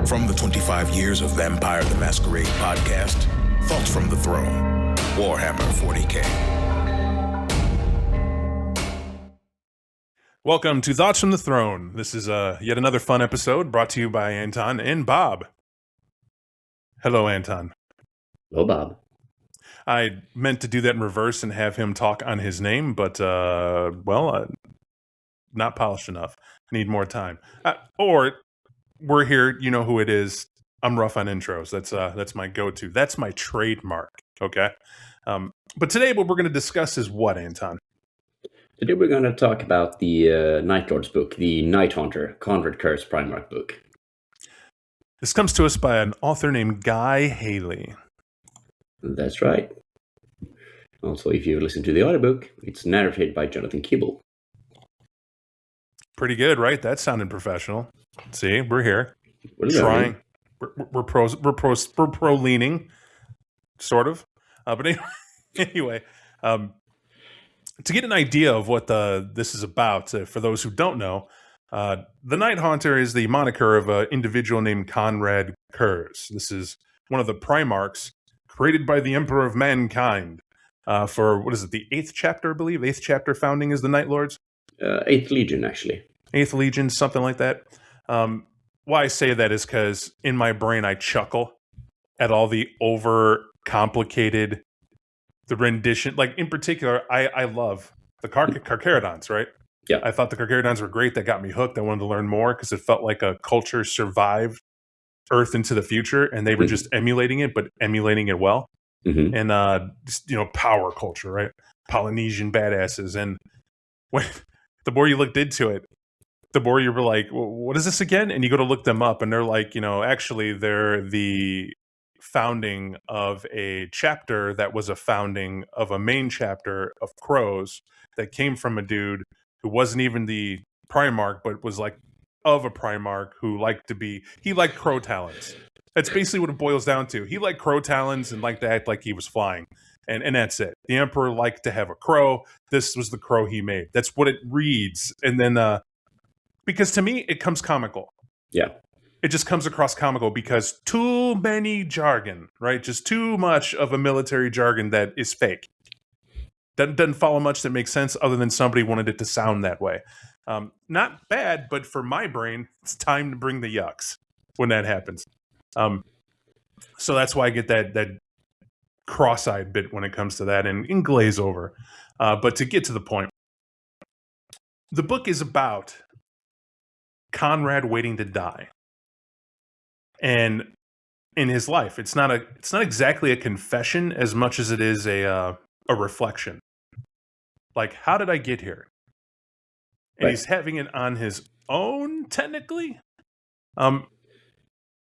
From the 25 years of Vampire the Masquerade podcast, Thoughts from the Throne, Warhammer 40K. Welcome to Thoughts from the Throne. This is yet another fun episode brought to you by Anton and Bob. Hello, Anton. Hello, Bob. I meant to do that in reverse and have him talk on his name, but, not polished enough. Need more time. Or we're here, you know who it is. I'm rough on intros. That's my go-to. That's my trademark, okay? But today what we're going to discuss is what, Anton? Today we're going to talk about the Night Lord's book, the Night Haunter, Konrad Curze Primarch book. This comes to us by an author named Guy Haley. That's right. Also, if you listen to the audiobook, it's narrated by Jonathan Kibble. Pretty good, right? That sounded professional. See, we're here. We're trying. We're pro leaning, sort of. But anyway, to get an idea of what this is about, for those who don't know, the Night Haunter is the moniker of an individual named Konrad Curze. This is one of the Primarchs created by the Emperor of Mankind for, what is it, the 8th chapter, I believe? 8th chapter founding is the Night Lords? 8th Legion, actually. 8th Legion, something like that. Why I say that is because in my brain I chuckle at all the over-complicated, the rendition. Like, in particular, I love the Carcharodons, right? Yeah. I thought the Carcharodons were great. That got me hooked. I wanted to learn more because it felt like a culture survived Earth into the future, and they were just emulating it, but emulating it well. Mm-hmm. And, just, power culture, right? Polynesian badasses. And when the more you looked into it, the more you were like, well, what is this again? And you go to look them up, and they're like, actually, they're the founding of a chapter that was a founding of a main chapter of crows that came from a dude who wasn't even the Primarch, but was like of a Primarch who liked he liked crow talons. That's basically what it boils down to. He liked crow talons and liked to act like he was flying. And that's it. The Emperor liked to have a crow. This was the crow he made. That's what it reads. And then, because to me, it comes comical. Yeah. It just comes across comical because too many jargon, right? Just too much of a military jargon that is fake. Doesn't follow much that makes sense other than somebody wanted it to sound that way. Not bad, but for my brain, it's time to bring the yucks when that happens. So that's why I get that cross-eyed bit when it comes to that and glaze over. But to get to the point, the book is about Konrad waiting to die. And in his life, it's not exactly a confession as much as it is a reflection. Like, how did I get here? And he's having it on his own, technically.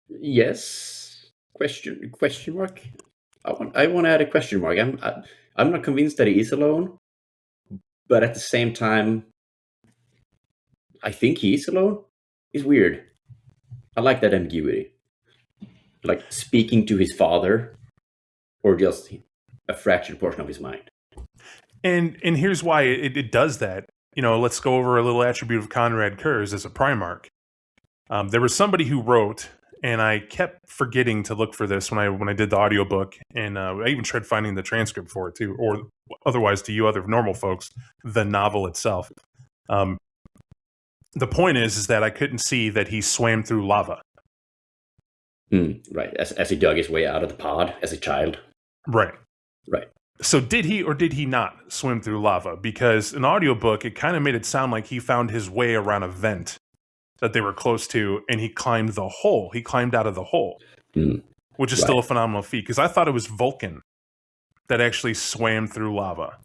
Yes. Question mark. I want to add a question mark. I'm not convinced that he is alone, but at the same time, I think he is alone. It's weird. I like that ambiguity. Like speaking to his father, or just a fractured portion of his mind. And here's why it does that. Let's go over a little attribute of Konrad Curze as a Primarch. There was somebody who wrote, and I kept forgetting to look for this when I did the audiobook, and I even tried finding the transcript for it too, or otherwise to you other normal folks, the novel itself. The point is that I couldn't see that he swam through lava. Right, as he dug his way out of the pod as a child. Right. Right. So did he or did he not swim through lava? Because in audiobook, it kind of made it sound like he found his way around a vent that they were close to, and he climbed the hole. He climbed out of the hole, which is still a phenomenal feat, because I thought it was Vulcan that actually swam through lava.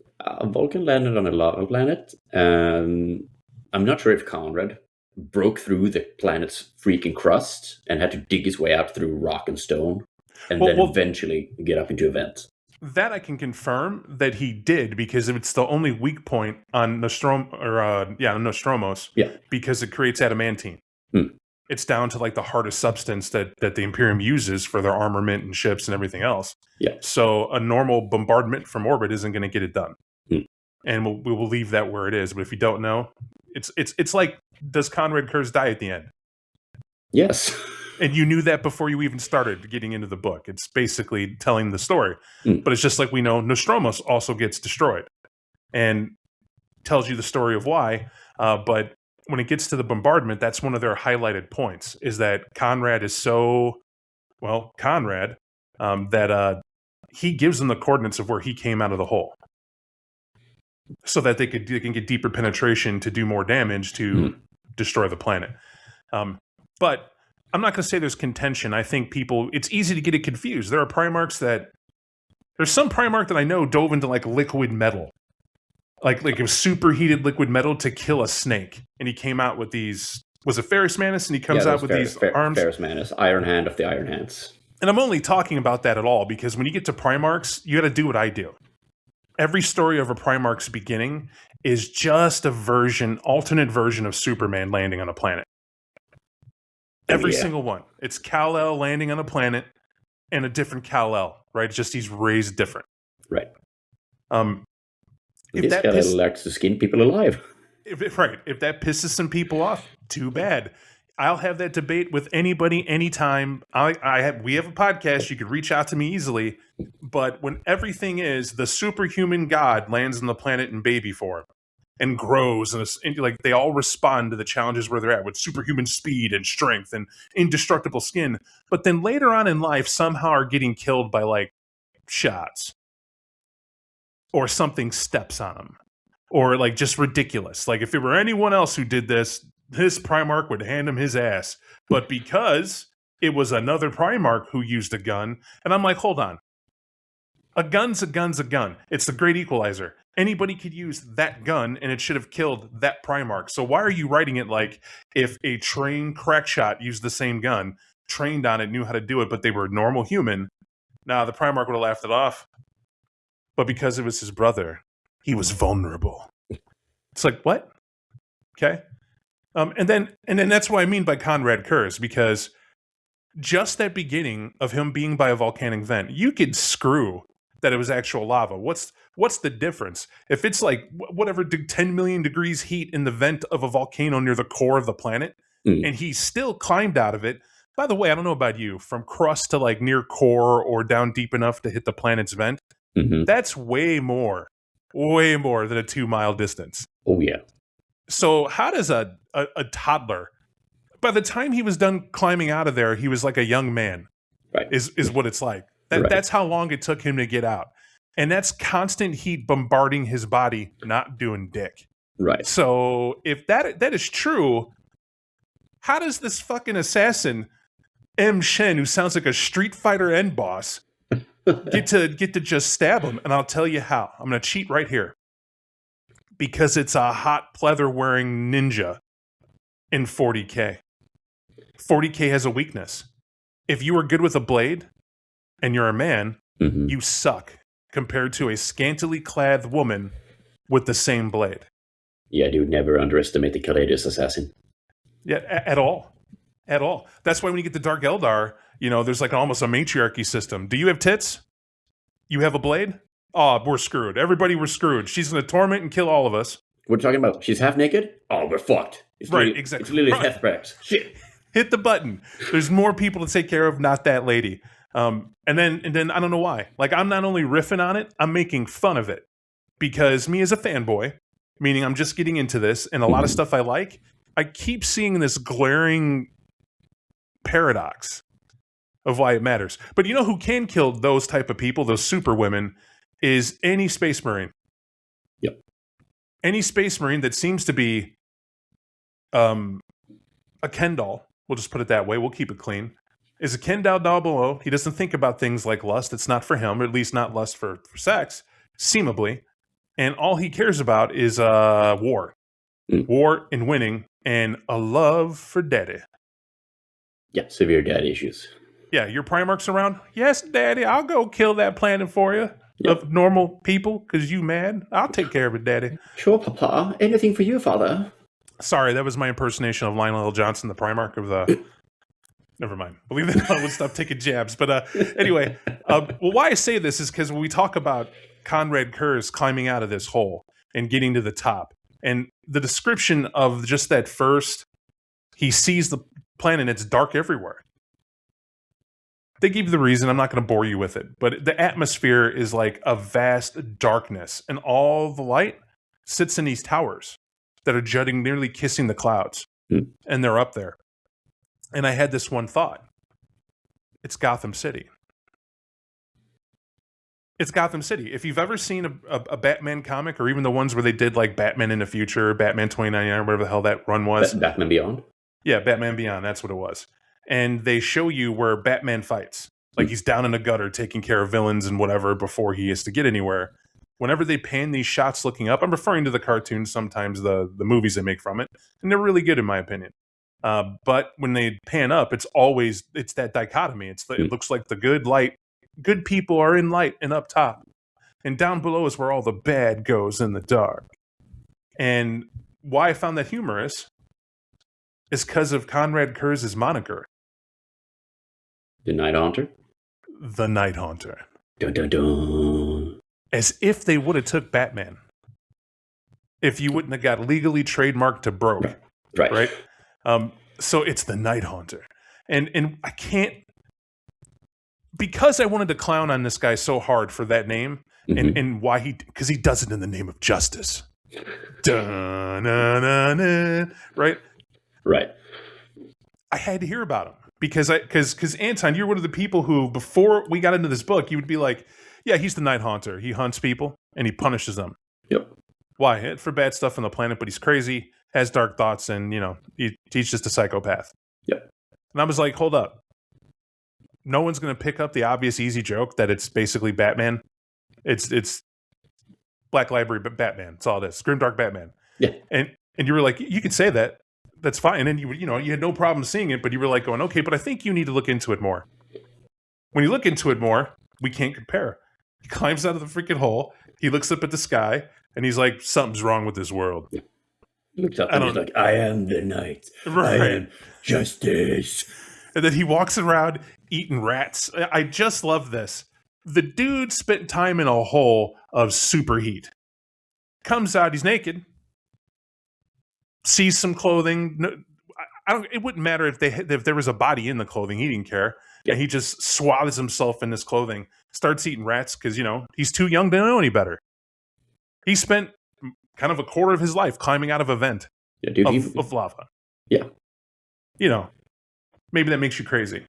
Vulcan landed on a lava planet. I'm not sure if Konrad broke through the planet's freaking crust and had to dig his way out through rock and stone, and then eventually get up into a vent. That I can confirm that he did, because it's the only weak point on Nostromos. Yeah. Because it creates adamantine. It's down to like the hardest substance that the Imperium uses for their armament and ships and everything else. Yeah. So a normal bombardment from orbit isn't going to get it done. And we will leave that where it is. But if you don't know, it's like, does Konrad Curze die at the end? Yes. And you knew that before you even started getting into the book. It's basically telling the story. But it's just like we know Nostromo's also gets destroyed and tells you the story of why. But when it gets to the bombardment, that's one of their highlighted points, is that Konrad is that he gives them the coordinates of where he came out of the hole so that they can get deeper penetration to do more damage to destroy the planet. But I'm not going to say there's contention. I think it's easy to get it confused. There's some Primarch that I know dove into like liquid metal, like a superheated liquid metal to kill a snake. And he came out with these, was it Ferrus Manus? And he comes out with these arms. Ferrus Manus, Iron Hand of the Iron Hands. And I'm only talking about that at all because when you get to Primarchs, you got to do what I do. Every story of a Primarch's beginning is just a alternate version of Superman landing on a planet. Every single one. It's Kal-El landing on a planet and a different Kal-El, right? It's just he's raised different. Right. If that Kal-El likes to skin people alive. If that pisses some people off, too bad. I'll have that debate with anybody, anytime. We have a podcast. You could reach out to me easily. But when everything is the superhuman god lands on the planet in baby form and grows, and like they all respond to the challenges where they're at with superhuman speed and strength and indestructible skin. But then later on in life, somehow are getting killed by like shots, or something steps on them, or like just ridiculous. Like if it were anyone else who did this Primarch would hand him his ass. But because it was another Primarch who used a gun, and I'm like, hold on. A gun's a gun. It's the great equalizer. Anybody could use that gun, and it should have killed that Primarch. So why are you writing it like if a trained crack shot used the same gun, trained on it, knew how to do it, but they were a normal human? Nah, the Primarch would have laughed it off. But because it was his brother, he was vulnerable. It's like, what? Okay. And then that's what I mean by Konrad Curze, because just that beginning of him being by a volcanic vent, you could screw that it was actual lava. What's the difference? If it's like whatever 10 million degrees heat in the vent of a volcano near the core of the planet, and he still climbed out of it. By the way, I don't know about you, from crust to like near core or down deep enough to hit the planet's vent, that's way more than a 2-mile distance. Oh yeah. So how does a toddler, by the time he was done climbing out of there, he was like a young man, right? Is what it's like. That's how long it took him to get out. And that's constant heat bombarding his body, not doing dick. Right. So if that is true, how does this fucking assassin, M. Shen, who sounds like a Street Fighter end boss, get to just stab him? And I'll tell you how. I'm going to cheat right here. Because it's a hot pleather-wearing ninja in 40K. 40K has a weakness. If you are good with a blade and you're a man, you suck compared to a scantily clad woman with the same blade. Yeah, dude, never underestimate the courageous assassin. Yeah, at all. At all. That's why when you get to Dark Eldar, there's like almost a matriarchy system. Do you have tits? You have a blade? Oh, we're screwed. Everybody, we're screwed. She's going to torment and kill all of us. We're talking about she's half naked? Oh, we're fucked. Right, exactly. It's Lily Hethbrax. Shit. Hit the button. There's more people to take care of, not that lady. And then I don't know why. Like, I'm not only riffing on it, I'm making fun of it. Because me as a fanboy, meaning I'm just getting into this, and a lot of stuff I like, I keep seeing this glaring paradox of why it matters. But you know who can kill those type of people, those super women, is any Space Marine. Yep. Any Space Marine that seems to be a Ken doll, we'll just put it that way, we'll keep it clean, is a Ken doll below. He doesn't think about things like lust. It's not for him, or at least not lust for sex, seemably. And all he cares about is war. War and winning, and a love for daddy. Yeah, severe daddy issues. Yeah, your Primarch's around? Yes, daddy, I'll go kill that planet for you. Of normal people, because you mad? I'll take care of it, daddy. Sure, Papa. Anything for you, Father. Sorry, that was my impersonation of Lionel L. Johnson, the Primarch of the... Never mind. Believe it or not, I would stop taking jabs. But anyway, why I say this is because when we talk about Konrad Curze climbing out of this hole and getting to the top, and the description of just that first, he sees the planet, it's dark everywhere. They give you the reason. I'm not going to bore you with it. But the atmosphere is like a vast darkness. And all the light sits in these towers that are jutting, nearly kissing the clouds. And they're up there. And I had this one thought. It's Gotham City. It's Gotham City. If you've ever seen a Batman comic, or even the ones where they did like Batman in the Future, Batman 2099, whatever the hell that run was. Batman Beyond? Yeah, Batman Beyond. That's what it was. And they show you where Batman fights. Like he's down in the gutter taking care of villains and whatever before he has to get anywhere. Whenever they pan these shots looking up, I'm referring to the cartoons, sometimes the movies they make from it. And they're really good in my opinion. But when they pan up, it's that dichotomy. It looks like the good people are in light and up top. And down below is where all the bad goes in the dark. And why I found that humorous is because of Konrad Curze's moniker. The Night Haunter? The Night Haunter. Dun, dun, dun. As if they would have took Batman. If you wouldn't have got legally trademarked to broke. Right? So it's the Night Haunter. And I can't... Because I wanted to clown on this guy so hard for that name, and why because he does it in the name of justice. Right? Right. I had to hear about him because Anton, you're one of the people who, before we got into this book, you would be like, yeah, he's the Night Haunter. He hunts people and he punishes them. Yep. Why? For bad stuff on the planet, but he's crazy, has dark thoughts, and he's just a psychopath. Yep. And I was like, hold up. No one's going to pick up the obvious easy joke that it's basically Batman. It's Black Library, but Batman. That's all it is. Grimdark Batman. Yeah. And you were like, you could say that. That's fine. And you had no problem seeing it, but you were like going, okay, but I think you need to look into it more. When you look into it more, we can't compare. He climbs out of the freaking hole. He looks up at the sky and he's like, something's wrong with this world. Yeah. He looks up and he's like, I am the night. Right. I am justice. And then he walks around eating rats. I just love this. The dude spent time in a hole of superheat. Comes out, he's naked. Sees some clothing. No, it wouldn't matter if there was a body in the clothing. He didn't care. Yeah. And he just swathes himself in this clothing. Starts eating rats because, he's too young to know any better. He spent kind of a quarter of his life climbing out of a vent of lava. Yeah. Maybe that makes you crazy.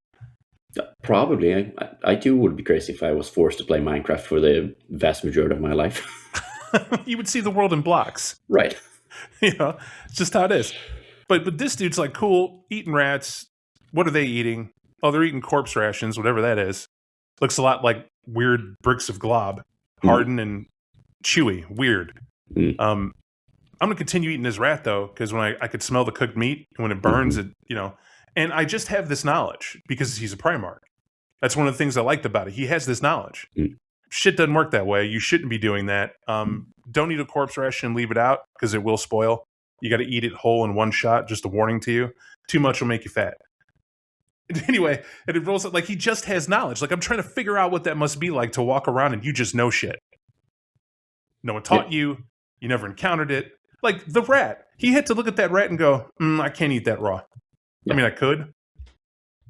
Probably. I too would be crazy if I was forced to play Minecraft for the vast majority of my life. You would see the world in blocks. Right. It's just how it is. But this dude's like, cool, eating rats. What are they eating? Oh, they're eating corpse rations, whatever that is. Looks a lot like weird bricks of glob. Hardened and chewy. Weird. I'm going to continue eating this rat, though, because when I could smell the cooked meat, and when it burns, and I just have this knowledge because he's a Primarch. That's one of the things I liked about it. He has this knowledge. Shit doesn't work that way. You shouldn't be doing that. Don't eat a corpse ration and leave it out because it will spoil. You got to eat it whole in one shot. Just a warning to you. Too much will make you fat. Anyway, and it rolls like he just has knowledge. Like I'm trying to figure out what that must be like to walk around and you just know shit. No one taught you. You never encountered it. Like the rat. He had to look at that rat and go, I can't eat that raw. I mean, I could,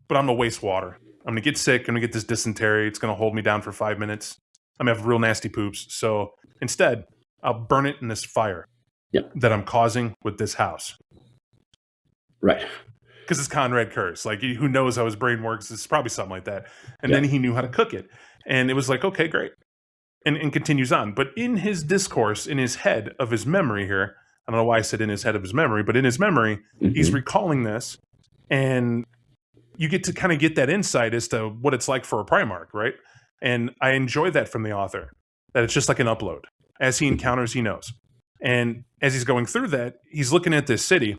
but I'm going to waste water. I'm going to get sick. I'm going to get this dysentery. It's going to hold me down for 5 minutes. I'm going to have real nasty poops. So instead, I'll burn it in this fire that I'm causing with this house. Right. Because it's Konrad Curze. Like, who knows how his brain works? It's probably something like that. And then he knew how to cook it. And it was like, okay, great. And continues on. But in his discourse, in his head of his memory here, I don't know why I said in his head of his memory, but in his memory, he's recalling this. And you get to kind of get that insight as to what it's like for a Primarch, right? And I enjoy that from the author, that it's just like an upload. As he encounters, he knows. And as he's going through that, he's looking at this city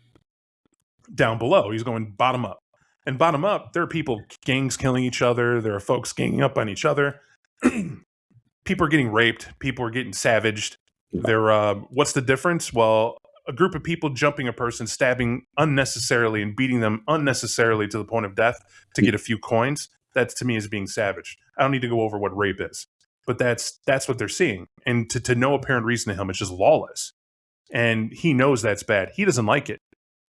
down below. He's going bottom up. And bottom up, there are people, gangs killing each other. There are folks ganging up on each other. People are getting raped. People are getting savaged. What's the difference? Well, a group of people jumping a person, stabbing unnecessarily and beating them unnecessarily to the point of death to get a few coins. That to me is being savage. I don't need to go over what rape is, but that's what they're seeing. And to no apparent reason to him, it's just lawless. And he knows that's bad. He doesn't like it.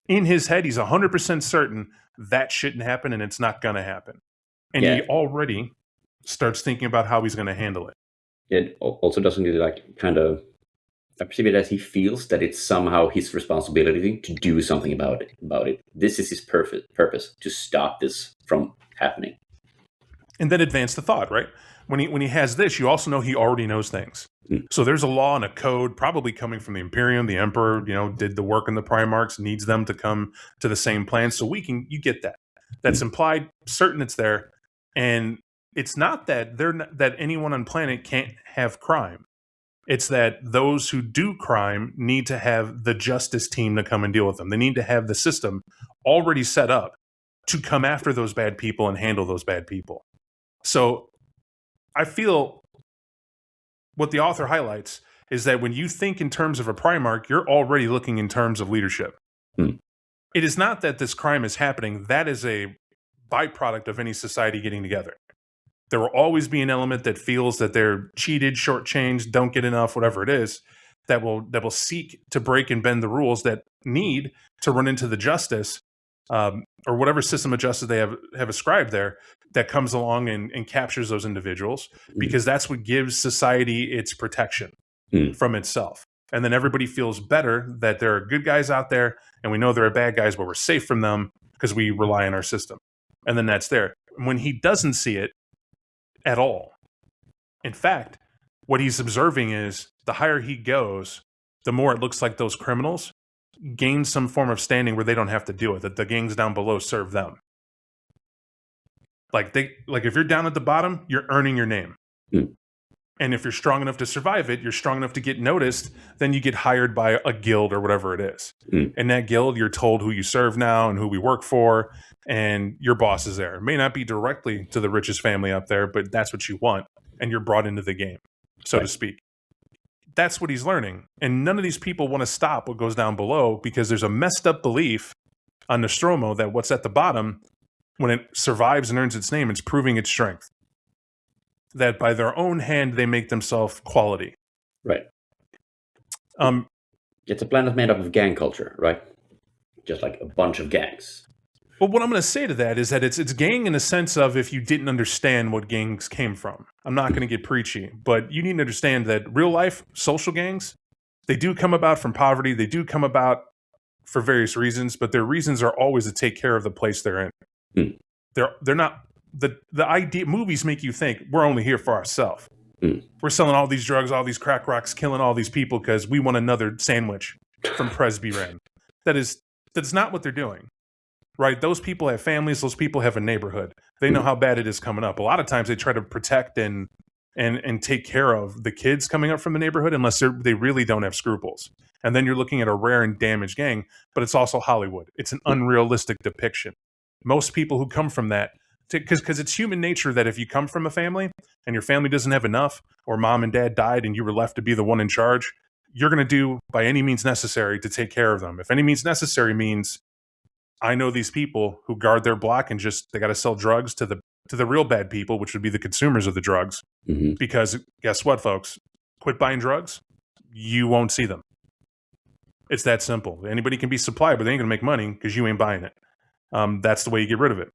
In his head, he's 100% certain that shouldn't happen and it's not going to happen. And he already starts thinking about how he's going to handle it. It also doesn't really I perceive it as he feels that it's somehow his responsibility to do something about it. This is his purpose, to stop this from happening. And then advance the thought, right? When he has this, you also know he already knows things. So there's a law and a code probably coming from the Imperium. The Emperor, did the work in the Primarchs, needs them to come to the same plan. So you get that. That's implied, certain it's there. And it's not that that anyone on planet can't have crime. It's that those who do crime need to have the justice team to come and deal with them. They need to have the system already set up to come after those bad people and handle those bad people. So I feel what the author highlights is that when you think in terms of a Primarch, you're already looking in terms of leadership. It is not that this crime is happening. That is a byproduct of any society getting together. There will always be an element that feels that they're cheated, shortchanged, don't get enough, whatever it is, that will seek to break and bend the rules, that need to run into the justice or whatever system of justice they have ascribed there, that comes along and captures those individuals, because that's what gives society its protection from itself. And then everybody feels better that there are good guys out there, and we know there are bad guys, but we're safe from them because we rely on our system. And then that's there. When he doesn't see it at all, in fact, what he's observing is the higher he goes, the more it looks like those criminals gain some form of standing where they don't have to do it, that the gangs down below serve them. Like if you're down at the bottom, you're earning your name. And if you're strong enough to survive it, you're strong enough to get noticed, then you get hired by a guild or whatever it is. And that guild, you're told who you serve now and who we work for, and your boss is there. It may not be directly to the richest family up there, but that's what you want, and you're brought into the game, so to speak. That's what he's learning. And none of these people want to stop what goes down below, because there's a messed up belief on Nostromo that what's at the bottom, when it survives and earns its name, it's proving its strength. That by their own hand, they make themselves quality. Right. It's a planet made up of gang culture, right? Just like a bunch of gangs. Well, what I'm going to say to that is that it's gang in the sense of, if you didn't understand what gangs came from. I'm not going to get preachy, but you need to understand that real life social gangs, they do come about from poverty. They do come about for various reasons, but their reasons are always to take care of the place they're in. They're not. The idea, movies make you think we're only here for ourselves. We're selling all these drugs, all these crack rocks, killing all these people because we want another sandwich from Presby Ren. That's not what they're doing, right? Those people have families. Those people have a neighborhood. They know how bad it is coming up. A lot of times they try to protect and take care of the kids coming up from the neighborhood, unless they really don't have scruples. And then you're looking at a rare and damaged gang, but it's also Hollywood. It's an unrealistic depiction. Most people who come from that, because it's human nature that if you come from a family and your family doesn't have enough, or mom and dad died and you were left to be the one in charge, you're going to do by any means necessary to take care of them. If any means necessary means, I know these people who guard their block and they got to sell drugs to the real bad people, which would be the consumers of the drugs. Because guess what, folks? Quit buying drugs, you won't see them. It's that simple. Anybody can be supplied, but they ain't going to make money because you ain't buying it. That's the way you get rid of it.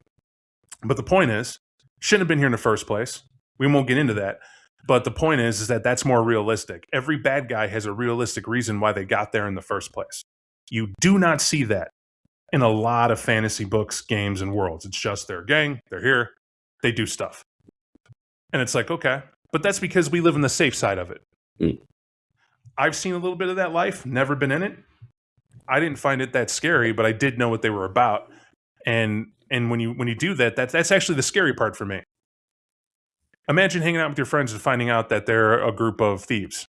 But the point is, shouldn't have been here in the first place. We won't get into that. But the point is that that's more realistic. Every bad guy has a realistic reason why they got there in the first place. You do not see that in a lot of fantasy books, games, and worlds. It's just they're a gang, they're here, they do stuff. And it's like, okay. But that's because we live on the safe side of it. I've seen a little bit of that life, never been in it. I didn't find it that scary, but I did know what they were about. And when you do that, that's actually the scary part for me. Imagine hanging out with your friends and finding out that they're a group of thieves.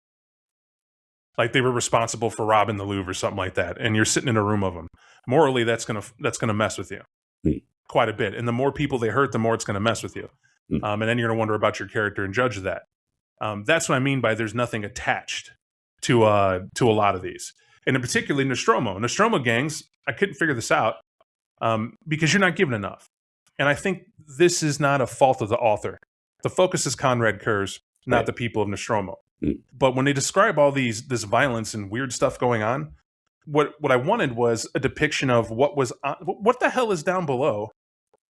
Like they were responsible for robbing the Louvre or something like that, and you're sitting in a room of them. Morally, that's gonna mess with you quite a bit. And the more people they hurt, the more it's gonna mess with you. And then you're gonna wonder about your character and judge that. That's what I mean by there's nothing attached to a lot of these. And in particular, Nostromo gangs, I couldn't figure this out. Because you're not given enough. And I think this is not a fault of the author. The focus is Konrad Curze, not the people of Nostromo. But when they describe all this violence and weird stuff going on, what I wanted was a depiction of what the hell is down below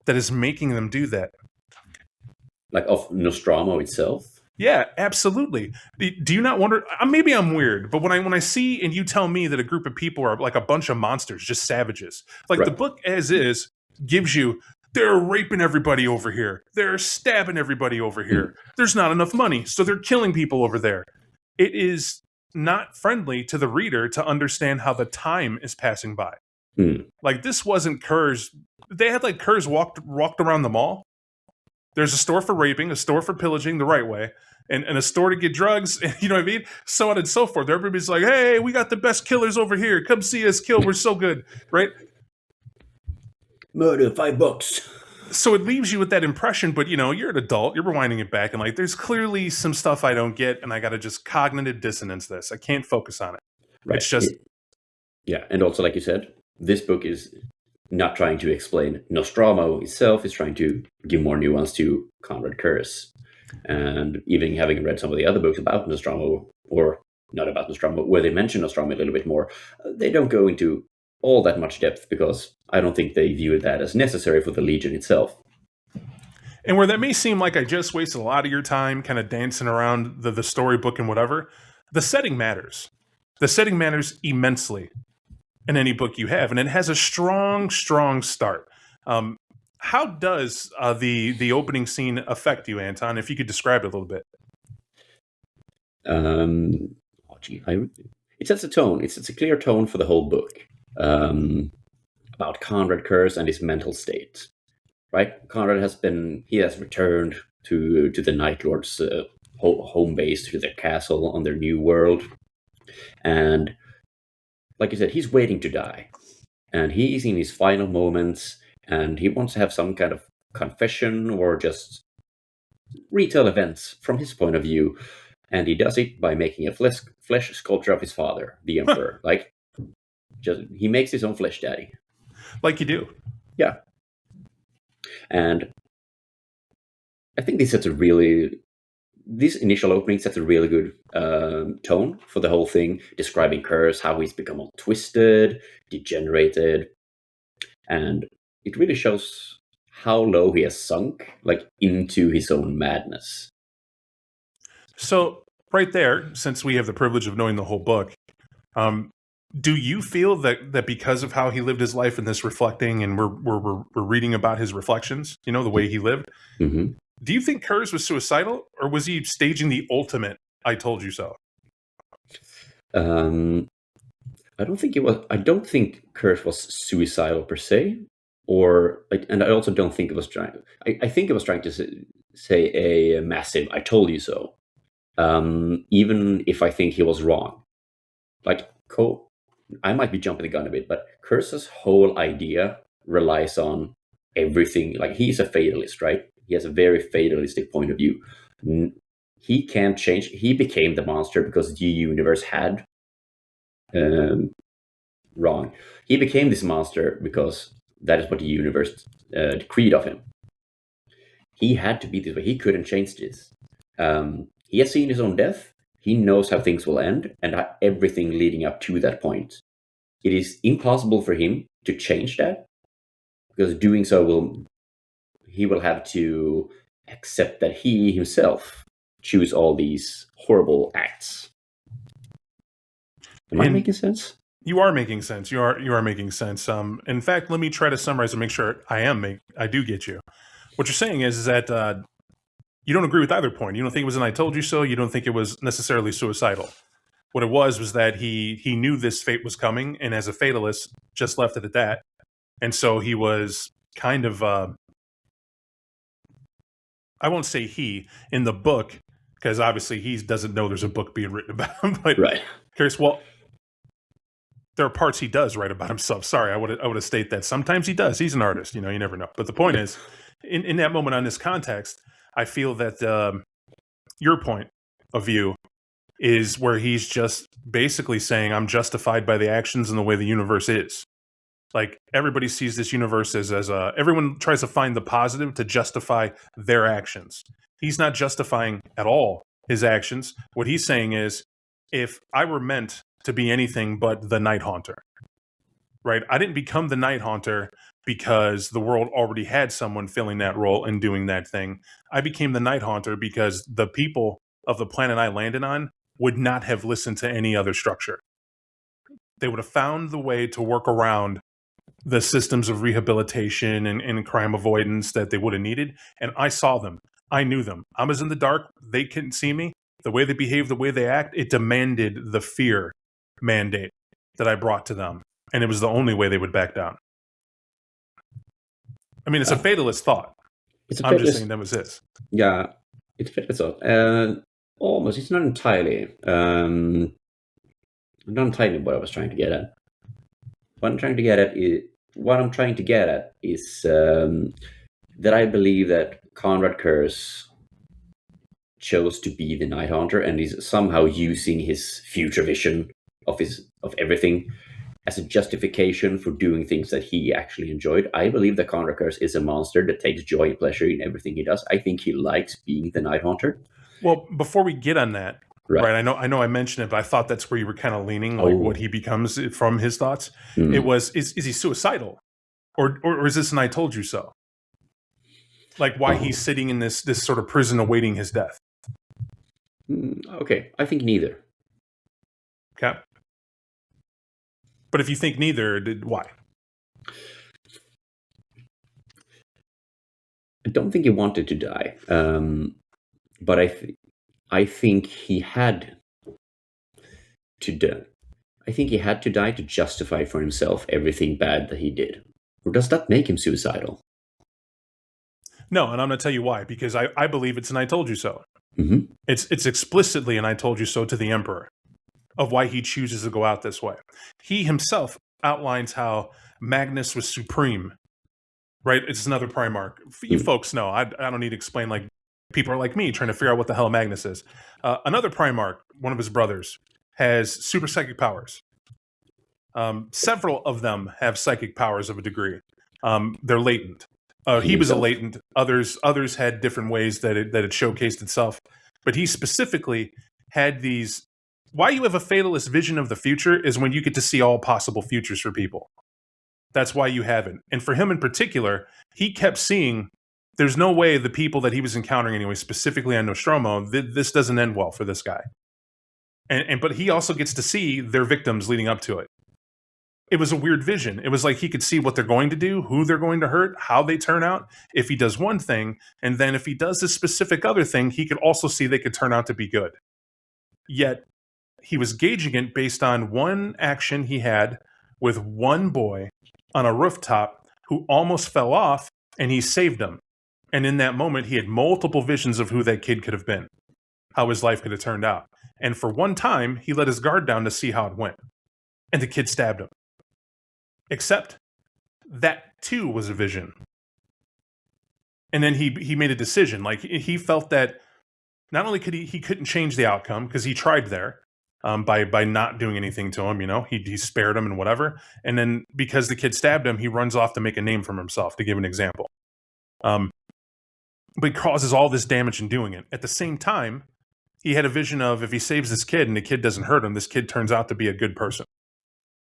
that is making them do that. like of Nostromo itself. Yeah, absolutely. Do you not wonder? Maybe I'm weird, but when I see and you tell me that a group of people are like a bunch of monsters, just savages, like the Right. book as is gives you they're raping everybody over here, they're stabbing everybody over here. There's not enough money, so they're killing people over there. It is not friendly to the reader to understand how the time is passing by. Like this wasn't Curze. They had like Curze walked around the mall. There's a store for raping, a store for pillaging the right way, and a store to get drugs, and you know what I mean? So on and so forth. Everybody's like, hey, we got the best killers over here. Come see us kill. We're so good, right? Murder, $5. So it leaves you with that impression, but you know, you're an adult, you're rewinding it back, and like, there's clearly some stuff I don't get, and I got to just cognitive dissonance this. I can't focus on it. Right. It's just... Yeah, and also, like you said, this book is not trying to explain Nostromo itself, is trying to give more nuance to Konrad Curze. And even having read some of the other books about Nostromo, or not about Nostromo, where they mention Nostromo a little bit more, they don't go into all that much depth because I don't think they view that as necessary for the Legion itself. And where that may seem like I just wasted a lot of your time kind of dancing around the storybook and whatever, the setting matters. The setting matters immensely in any book you have, and it has a strong start. How does the opening scene affect you, Anton? If you could describe it a little bit. It sets a tone. It's a clear tone for the whole book about Konrad Curze and his mental state. Right, Konrad has returned to the Night Lord's home base, to their castle on their new world, and like you said, he's waiting to die, and he's in his final moments, and he wants to have some kind of confession or just retell events from his point of view, and he does it by making a flesh sculpture of his father, the Emperor. Like, he makes his own flesh daddy, like you do. Yeah. And I think this initial opening sets a really good tone for the whole thing, describing Curze, how he's become all twisted, degenerated, and it really shows how low he has sunk, like, into his own madness. So, right there, since we have the privilege of knowing the whole book, do you feel that because of how he lived his life in this reflecting, and we're reading about his reflections, you know, the way he lived, mm-hmm. Do you think Curze was suicidal, or was he staging the ultimate "I told you so"? I don't think Curze was suicidal per se, and I also don't think it was trying. I think it was trying to say a massive "I told you so," even if I think he was wrong. Like, I might be jumping the gun a bit, but Curze's whole idea relies on everything. Like, he's a fatalist, right? He has a very fatalistic point of view. He can't change. He became the monster because the universe had wrong. He became this monster because that is what the universe decreed of him. He had to be this way. He couldn't change this. He has seen his own death. He knows how things will end and everything leading up to that point. It is impossible for him to change that, because doing so he will have to accept that he himself choose all these horrible acts. Am I making sense? You are making sense. You are making sense. In fact, let me try to summarize and make sure I do get you. What you're saying is that you don't agree with either point. You don't think it was an "I told you so." You don't think it was necessarily suicidal. What it was that he knew this fate was coming, and as a fatalist, just left it at that. And so he was kind of, I won't say he, in the book, because obviously he doesn't know there's a book being written about him. But right. Curious, well, there are parts he does write about himself. Sorry, I would have stated that. Sometimes he does. He's an artist. You know, you never know. But the point is, in that moment, on this context, I feel that your point of view is where he's just basically saying, I'm justified by the actions and the way the universe is. Like, everybody sees this universe as everyone tries to find the positive to justify their actions. He's not justifying at all his actions. What he's saying is, if I were meant to be anything but the Night Haunter, right? I didn't become the Night Haunter because the world already had someone filling that role and doing that thing. I became the Night Haunter because the people of the planet I landed on would not have listened to any other structure. They would have found the way to work around the systems of rehabilitation and crime avoidance that they would have needed. And I saw them. I knew them. I was in the dark. They couldn't see me. The way they behave, the way they act, it demanded the fear mandate that I brought to them. And it was the only way they would back down. I mean, it's a fatalist thought. I'm just saying that was his. Yeah, it's a fatalist thought. Almost. It's not entirely. Not entirely what I was trying to get at. What I'm trying to get at is that I believe that Konrad Curze chose to be the Night Haunter, and he's somehow using his future vision of everything as a justification for doing things that he actually enjoyed. I believe that Konrad Curze is a monster that takes joy and pleasure in everything he does. I think he likes being the Night Haunter. Well, before we get on that, right? I know I mentioned it, but I thought that's where you were kind of leaning, like what he becomes from his thoughts. It was, is he suicidal? Or is this an I told you so? Like why he's sitting in this sort of prison awaiting his death. Okay, I think neither. Okay. But if you think neither, why? I don't think he wanted to die. But I think he had to die. I think he had to die to justify for himself everything bad that he did. Or does that make him suicidal? No, and I'm going to tell you why. Because I believe it's an I told you so. Mm-hmm. It's explicitly an I told you so to the Emperor of why he chooses to go out this way. He himself outlines how Magnus was supreme, right? It's another Primarch. You folks know. I don't need to explain, like, people are like me trying to figure out what the hell Magnus is. Another Primarch, one of his brothers, has super psychic powers. Several of them have psychic powers of a degree. They're latent. He was a latent. Others had different ways that it showcased itself. But he specifically had these. Why you have a fatalist vision of the future is when you get to see all possible futures for people. That's why you have it. And for him in particular, he kept seeing there's no way the people that he was encountering anyway, specifically on Nostromo, this doesn't end well for this guy. But he also gets to see their victims leading up to it. It was a weird vision. It was like he could see what they're going to do, who they're going to hurt, how they turn out, if he does one thing, and then if he does this specific other thing, he could also see they could turn out to be good. Yet, he was gauging it based on one action he had with one boy on a rooftop who almost fell off, and he saved him. And in that moment, he had multiple visions of who that kid could have been, how his life could have turned out. And for one time, he let his guard down to see how it went. And the kid stabbed him. Except that, too, was a vision. And then he made a decision. Like, he felt that not only could he couldn't change the outcome, because he tried there, by not doing anything to him, he spared him and whatever. And then because the kid stabbed him, he runs off to make a name for himself, to give an example. But he causes all this damage in doing it. At the same time, he had a vision of if he saves this kid and the kid doesn't hurt him, this kid turns out to be a good person.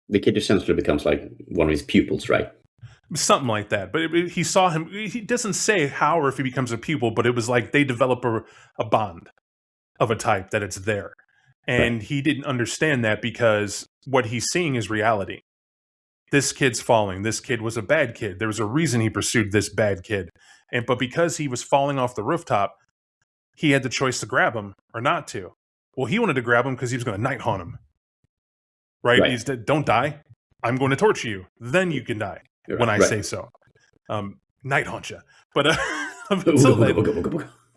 The kid essentially becomes like one of his pupils, right? Something like that. But he saw him. He doesn't say how or if he becomes a pupil, but it was like they develop a bond of a type that it's there. And he didn't understand that because what he's seeing is reality. This kid's falling. This kid was a bad kid. There was a reason he pursued this bad kid. But because he was falling off the rooftop, he had the choice to grab him or not to. Well, he wanted to grab him because he was going to night haunt him. Right? He's don't die. I'm going to torture you. Then you can die when I say so. Night haunt you. But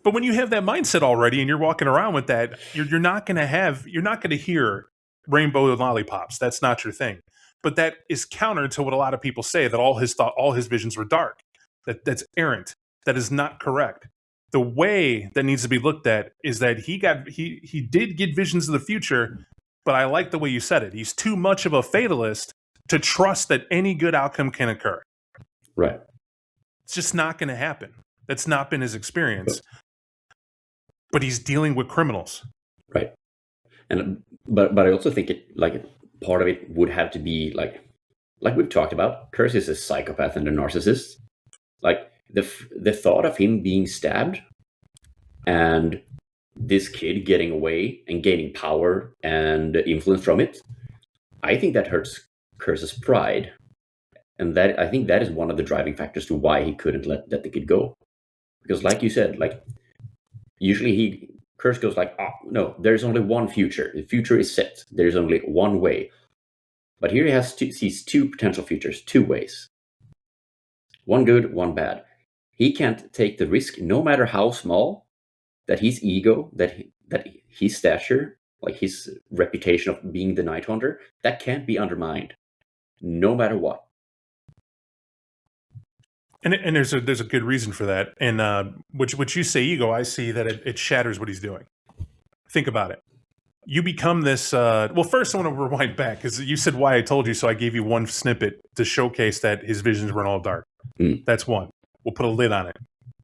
but when you have that mindset already and you're walking around with that, you're not going to hear rainbow and lollipops. That's not your thing. But that is counter to what a lot of people say, that all his visions were dark. That's errant. That is not correct. The way that needs to be looked at is that he did get visions of the future, but I like the way you said it. He's too much of a fatalist to trust that any good outcome can occur. Right. It's just not going to happen. That's not been his experience. But he's dealing with criminals. Right. And but I also think part of it would have to be like like we've talked about, Curse is a psychopath and a narcissist. Like the thought of him being stabbed and this kid getting away and gaining power and influence from it, I think that hurts Curse's pride. And that I think that is one of the driving factors to why he couldn't let the kid go. Because like you said, like usually Curse goes like, oh no, there's only one future. The future is set. There's only one way. But here he sees two potential futures, two ways. One good, one bad. He can't take the risk, no matter how small, that his ego, that his stature, like his reputation of being the Night Hunter, that can't be undermined, no matter what. And there's a good reason for that. And which you say ego, I see that it shatters what he's doing. Think about it. You become this. Well, first I want to rewind back because you said why I told you, so I gave you one snippet to showcase that his visions weren't all dark. That's one. We'll put a lid on it.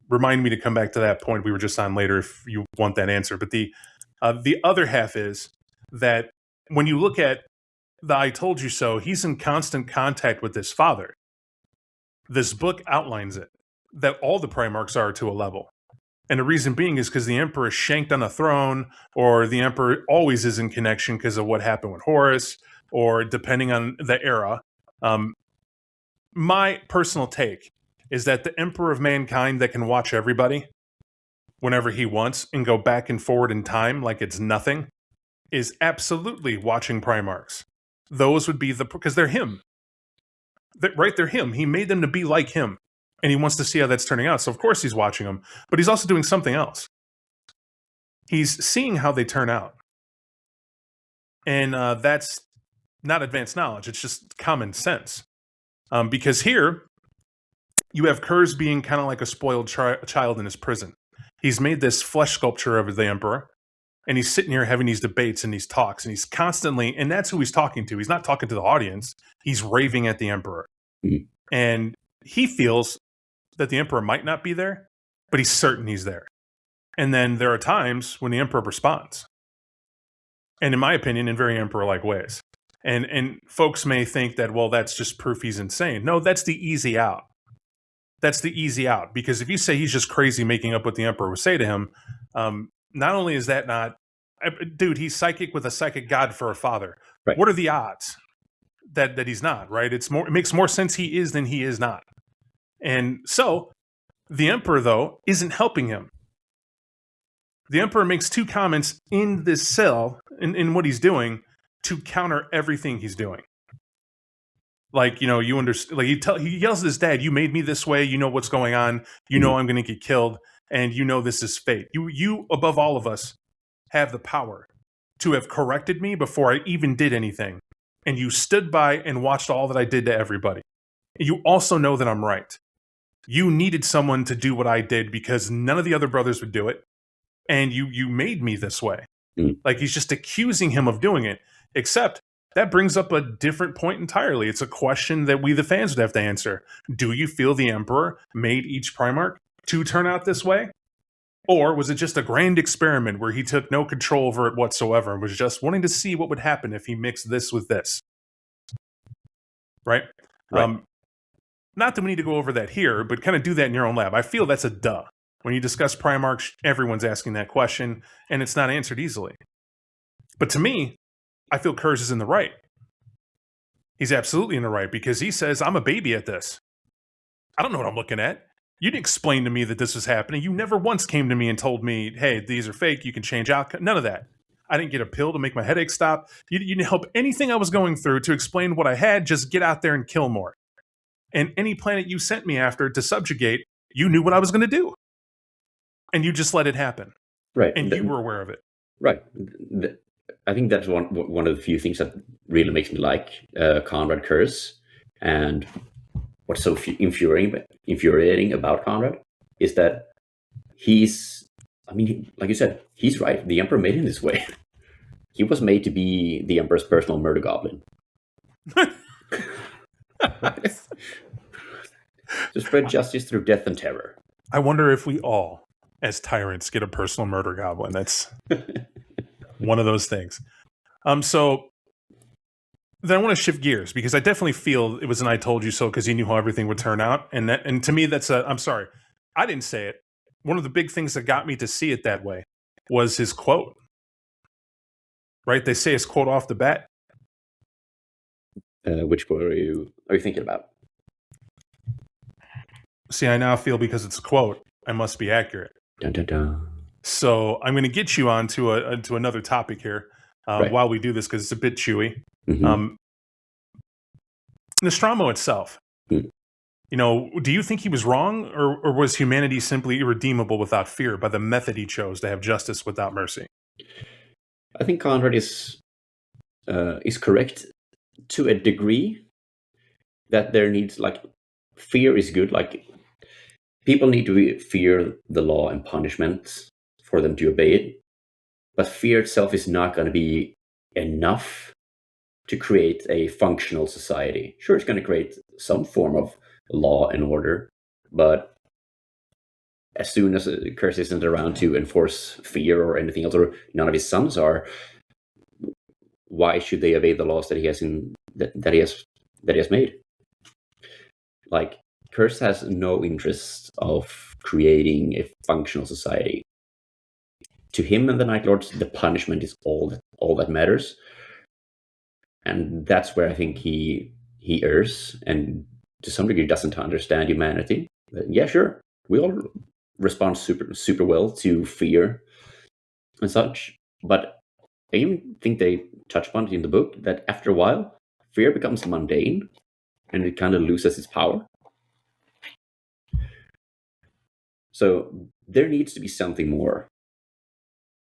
Remind me to come back to that point we were just on later if you want that answer. But the other half is that when you look at the I told you so, he's in constant contact with his father. This book outlines it, that all the Primarchs are to a level. And the reason being is because the Emperor is shanked on a throne, or the Emperor always is in connection because of what happened with Horus, or depending on the era. My personal take is that the Emperor of Mankind that can watch everybody whenever he wants and go back and forward in time like it's nothing is absolutely watching Primarchs. Those would be because they're him. They're him. He made them to be like him. And he wants to see how that's turning out. So, of course, he's watching them. But he's also doing something else. He's seeing how they turn out. And that's not advanced knowledge. It's just common sense. Because here, you have Curze being kind of like a spoiled child in his prison. He's made this flesh sculpture of the Emperor. And he's sitting here having these debates and these talks. And he's constantly, and that's who he's talking to. He's not talking to the audience. He's raving at the Emperor. Mm-hmm. And he feels that the Emperor might not be there, but he's certain he's there. And then there are times when the Emperor responds. And in my opinion, in very Emperor-like ways. And folks may think that, well, that's just proof he's insane. No, that's the easy out. That's the easy out. Because if you say he's just crazy making up what the Emperor would say to him, not only is that not... Dude, he's psychic with a psychic god for a father. Right. What are the odds that he's not, right? It makes more sense he is than he is not. And so, the Emperor, though, isn't helping him. The Emperor makes two comments in this cell, in what he's doing, to counter everything he's doing. Like, you know, you understand. Like he yells at his dad, "You made me this way. You know what's going on. You know I'm going to get killed, and you know this is fate. You above all of us have the power to have corrected me before I even did anything, and you stood by and watched all that I did to everybody. You also know that I'm right. You needed someone to do what I did because none of the other brothers would do it, and you made me this way." Like he's just accusing him of doing it, except that brings up a different point entirely. It's a question that we, the fans, would have to answer. Do you feel the Emperor made each Primarch to turn out this way? Or was it just a grand experiment where he took no control over it whatsoever and was just wanting to see what would happen if he mixed this with this? Right? Not that we need to go over that here, but kind of do that in your own lab. I feel that's a duh. When you discuss Primarchs, everyone's asking that question, and it's not answered easily. But to me, I feel Curze is in the right. He's absolutely in the right because he says, I'm a baby at this. I don't know what I'm looking at. You didn't explain to me that this was happening. You never once came to me and told me, hey, these are fake. You can change out. None of that. I didn't get a pill to make my headache stop. You didn't help anything I was going through to explain what I had. Just get out there and kill more. And any planet you sent me after to subjugate, you knew what I was going to do. And you just let it happen. Right. And you were aware of it. Right. I think that's one of the few things that really makes me like Konrad Curze. And what's so infuriating about Konrad is that like you said, he's right. The Emperor made him this way. He was made to be the Emperor's personal murder goblin. To spread justice through death and terror. I wonder if we all, as tyrants, get a personal murder goblin. That's one of those things. So Then I want to shift gears because I definitely feel it was an "I told you so" because he knew how everything would turn out, and to me that's I'm sorry, I didn't say it. One of the big things that got me to see it that way was his quote. Right? They say his quote off the bat. Which quote are you thinking about? See, I now feel because it's a quote, I must be accurate. Dun, dun, dun. So I'm going to get you onto another topic here Right. while we do this because it's a bit chewy. Mhm. Nostromo itself. Mm. You know, do you think he was wrong, or was humanity simply irredeemable without fear by the method he chose to have justice without mercy? I think Konrad is correct to a degree that there needs, like, fear is good. Like, people need to fear the law and punishment for them to obey it, but fear itself is not going to be enough to create a functional society. Sure, it's going to create some form of law and order, but as soon as Curze isn't around to enforce fear or anything else, or none of his sons are, why should they obey the laws that he has that he has made? Like, Curze has no interest of creating a functional society. To him and the Night Lords, the punishment is all that matters, and that's where I think he errs, and to some degree doesn't understand humanity. Yeah, sure, we all respond super well to fear and such, but I even think they touch upon it in the book that after a while, fear becomes mundane, and it kind of loses its power. So there needs to be something more.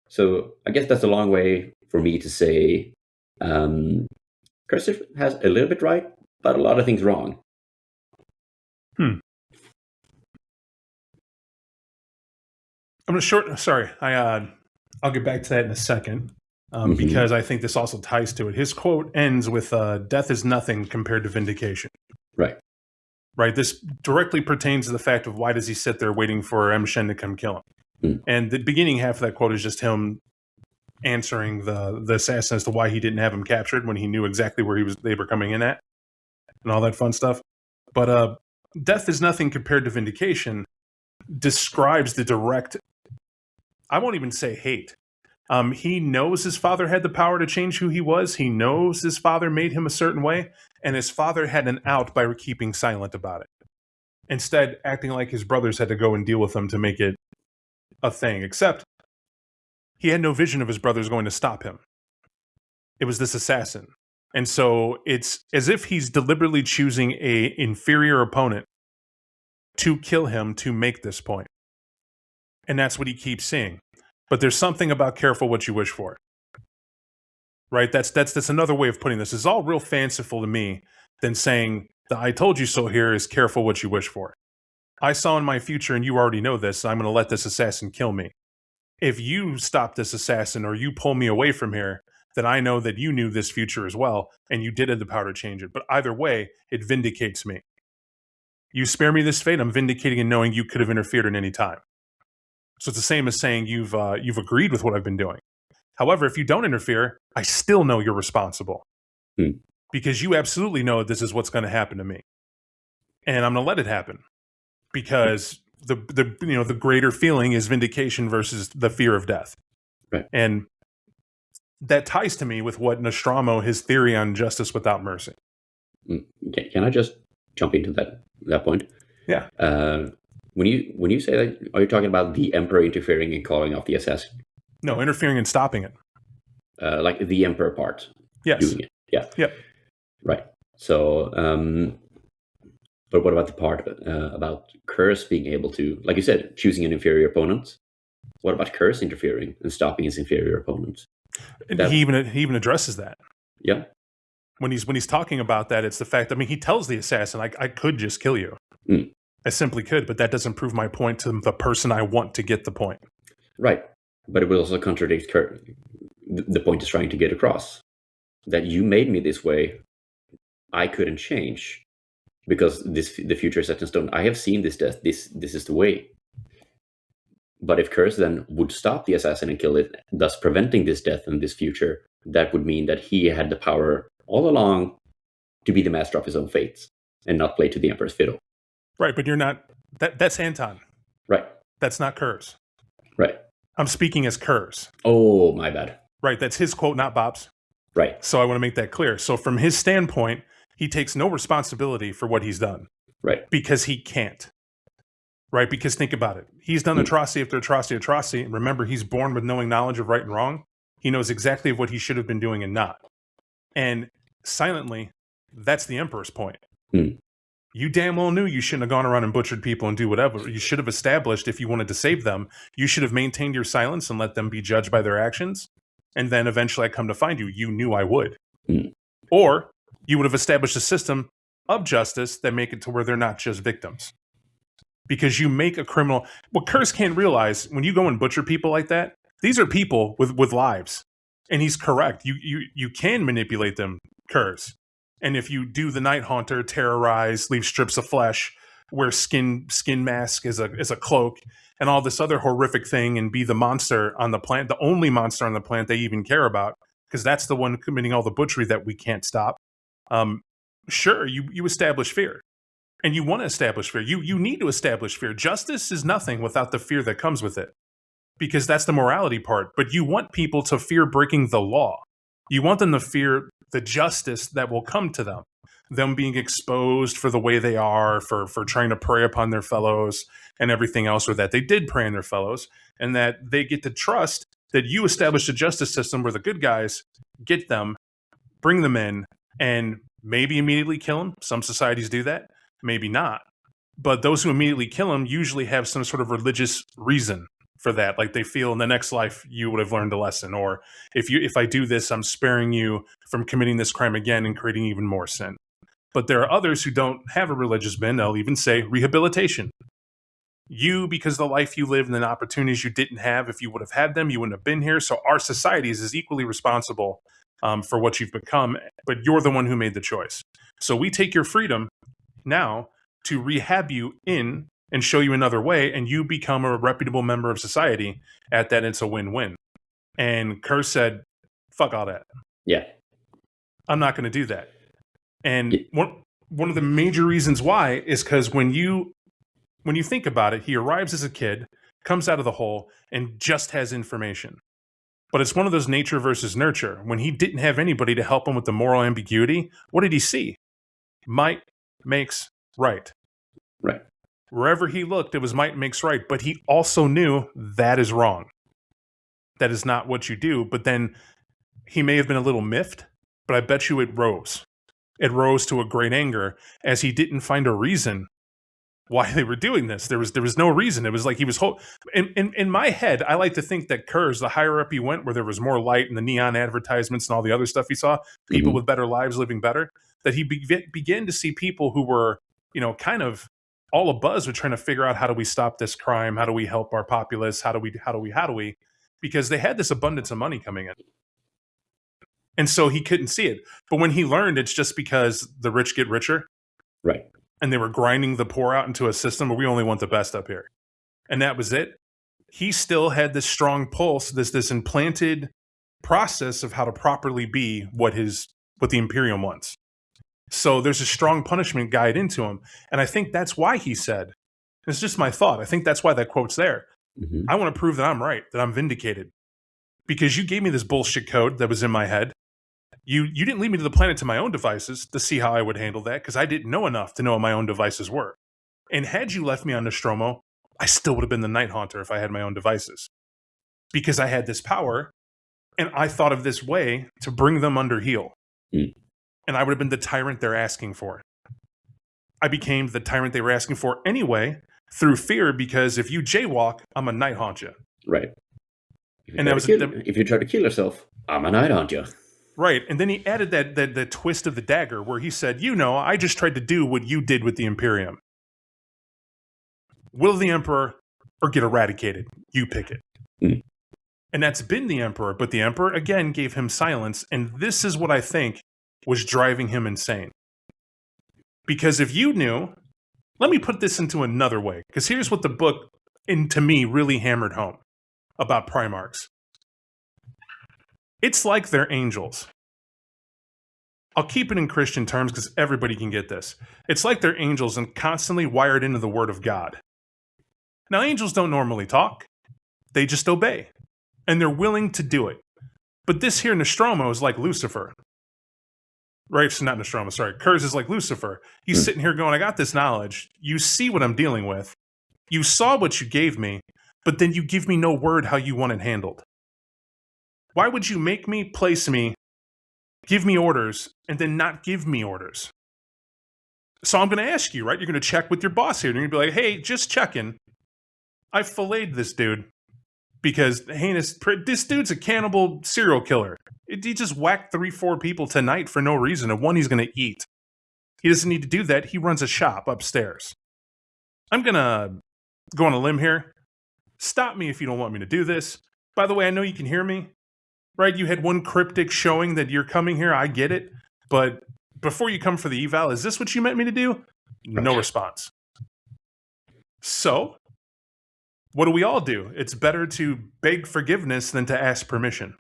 So I guess that's a long way for me to say Curze has a little bit right, but a lot of things wrong. I'm going to sorry, I'll get back to that in a second because I think this also ties to it. His quote ends with "Death is nothing compared to vindication." Right. Right. This directly pertains to the fact of why does he sit there waiting for M. Shen to come kill him? And the beginning half of that quote is just him answering the assassin as to why he didn't have him captured when he knew exactly where they were coming in at and all that fun stuff. But "Death is nothing compared to vindication" describes the direct, I won't even say hate. He knows his father had the power to change who he was. He knows his father made him a certain way, and his father had an out by keeping silent about it. Instead, acting like his brothers had to go and deal with him to make it a thing, except he had no vision of his brothers going to stop him. It was this assassin. And so it's as if he's deliberately choosing a inferior opponent to kill him to make this point. And that's what he keeps seeing. But there's something about careful what you wish for. Right? That's another way of putting this. It's all real fanciful to me than saying the "I told you so" here is careful what you wish for. I saw in my future, and you already know this, so I'm going to let this assassin kill me. If you stop this assassin or you pull me away from here, then I know that you knew this future as well, and you did have the power to change it. But either way, it vindicates me. You spare me this fate, I'm vindicating in knowing you could have interfered at any time. So it's the same as saying you've agreed with what I've been doing. However, if you don't interfere, I still know you're responsible. Because you absolutely know this is what's going to happen to me. And I'm going to let it happen. Because the greater feeling is vindication versus the fear of death. Right. And that ties to me with what Nostromo, his theory on justice without mercy. Can I just jump into that point? Yeah. When you say that, are you talking about the Emperor interfering and calling off the assassin? No, interfering and stopping it. Like the Emperor part. Yes. Doing it. Yeah. Yep. Right. So, but what about the part about Curze being able to, like you said, choosing an inferior opponent? What about Curze interfering and stopping his inferior opponent? He even addresses that. Yeah. When he's talking about that, it's the fact. I mean, he tells the assassin, "I could just kill you. I simply could, but that doesn't prove my point to the person I want to get the point." Right. But it will also contradict the point is trying to get across. That you made me this way, I couldn't change. Because the future is set in stone. I have seen this death. This is the way. But if Curze then would stop the assassin and kill it, thus preventing this death and this future, that would mean that he had the power all along to be the master of his own fates and not play to the Emperor's fiddle. Right, but you're not. That's Anton. Right. That's not Curze. Right. I'm speaking as Curze. Oh, my bad. Right, that's his quote, not Bob's. Right. So I want to make that clear. So from his standpoint, he takes no responsibility for what he's done. Right. Because he can't. Right, because think about it. He's done atrocity after atrocity, atrocity. And remember, he's born with knowing knowledge of right and wrong. He knows exactly what he should have been doing and not. And silently, that's the Emperor's point. You damn well knew you shouldn't have gone around and butchered people and do whatever. You should have established, if you wanted to save them, you should have maintained your silence and let them be judged by their actions. And then eventually I come to find you. You knew I would. Or you would have established a system of justice that make it to where they're not just victims. Because you make a criminal... What Curze can't realize, when you go and butcher people like that, these are people with lives. And he's correct. You can manipulate them, Curze. And if you do the Night Haunter, terrorize, leave strips of flesh, wear skin mask as a cloak, and all this other horrific thing, and be the monster on the planet, the only monster on the planet they even care about, because that's the one committing all the butchery that we can't stop. Sure, you establish fear. And you want to establish fear. You need to establish fear. Justice is nothing without the fear that comes with it, because that's the morality part. But you want people to fear breaking the law. You want them to fear the justice that will come to them being exposed for the way they are, for trying to prey upon their fellows and everything else, or that they did prey on their fellows, and that they get to trust that you established a justice system where the good guys get them, bring them in, and maybe immediately kill them. Some societies do that, maybe not. But those who immediately kill them usually have some sort of religious reason for that. Like they feel in the next life you would have learned a lesson, or if I do this, I'm sparing you from committing this crime again and creating even more sin. But there are others who don't have a religious bend. They'll even say rehabilitation. You, because the life you lived and the opportunities you didn't have, if you would have had them, you wouldn't have been here. So our society is equally responsible for what you've become, but you're the one who made the choice. So we take your freedom now to rehab you in and show you another way, and you become a reputable member of society. At that, it's a win-win. And Curze said, fuck all that. Yeah. I'm not going to do that. And one of the major reasons why is because when you think about it, he arrives as a kid, comes out of the hole, and just has information. But it's one of those nature versus nurture. When he didn't have anybody to help him with the moral ambiguity, what did he see? Might makes right. Right. Wherever he looked, it was might makes right. But he also knew that is wrong. That is not what you do. But then he may have been a little miffed, but I bet you it rose. It rose to a great anger as he didn't find a reason why they were doing this. There was no reason. It was like he was in my head, I like to think that Curze, the higher up he went, where there was more light and the neon advertisements and all the other stuff he saw, people with better lives living better, that he began to see people who were, kind of all abuzz with trying to figure out, how do we stop this crime? How do we help our populace? How do we? Because they had this abundance of money coming in. And so he couldn't see it. But when he learned it's just because the rich get richer. Right. And they were grinding the poor out into a system where we only want the best up here. And that was it. He still had this strong pulse, this implanted process of how to properly be what the Imperium wants. So there's a strong punishment guide into him. And I think that's why he said, it's just my thought, I think that's why that quote's there. I want to prove that I'm right, that I'm vindicated. Because you gave me this bullshit code that was in my head. You didn't lead me to the planet to my own devices to see how I would handle that, because I didn't know enough to know what my own devices were. And had you left me on Nostromo, I still would have been the Night Haunter if I had my own devices. Because I had this power, and I thought of this way to bring them under heel. And I would have been the tyrant they're asking for. I became the tyrant they were asking for anyway, through fear, because if you jaywalk, I'm a Night Haunter. Right. And that was if you try to kill yourself, I'm a Night Haunter. Right, and then he added that twist of the dagger where he said, I just tried to do what you did with the Imperium. Will the Emperor or get eradicated? You pick it. And that's been the Emperor, but the Emperor, again, gave him silence, and this is what I think was driving him insane. Because if you knew, let me put this into another way, because here's what the book, to me, really hammered home about Primarchs. It's like they're angels. I'll keep it in Christian terms because everybody can get this. It's like they're angels and constantly wired into the Word of God. Now, angels don't normally talk. They just obey. And they're willing to do it. But this here Nostromo is like Lucifer. Right? So not Nostromo, sorry. Curze is like Lucifer. He's sitting here going, I got this knowledge. You see what I'm dealing with. You saw what you gave me, but then you give me no word how you want it handled. Why would you make me, place me, give me orders, and then not give me orders? So I'm going to ask you, right? You're going to check with your boss here. And you're going to be like, hey, just checking. I filleted this dude because this dude's a cannibal serial killer. He just whacked 3-4 people tonight for no reason, and one he's going to eat. He doesn't need to do that. He runs a shop upstairs. I'm going to go on a limb here. Stop me if you don't want me to do this. By the way, I know you can hear me, right? You had one cryptic showing that you're coming here. I get it. But before you come for the eval, is this what you meant me to do? No response. So, what do we all do? It's better to beg forgiveness than to ask permission.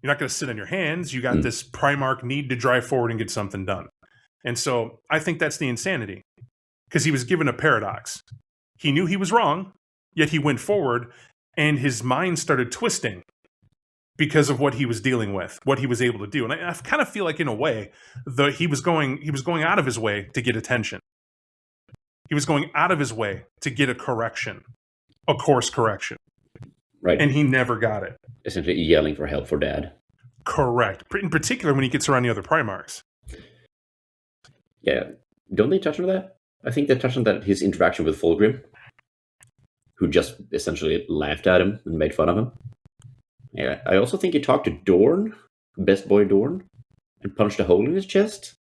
You're not going to sit on your hands. You got this Primarch need to drive forward and get something done. And so I think that's the insanity. Because he was given a paradox. He knew he was wrong, yet he went forward, and his mind started twisting because of what he was dealing with, what he was able to do. And I kind of feel like, in a way, he was going out of his way to get attention. He was going out of his way to get a correction, a course correction. Right. And he never got it. Essentially yelling for help for dad. Correct. In particular, when he gets around the other Primarchs. Yeah. Don't they touch on that? I think they touched on that, his interaction with Fulgrim, who just essentially laughed at him and made fun of him. Yeah, I also think he talked to Dorn, best boy Dorn, and punched a hole in his chest.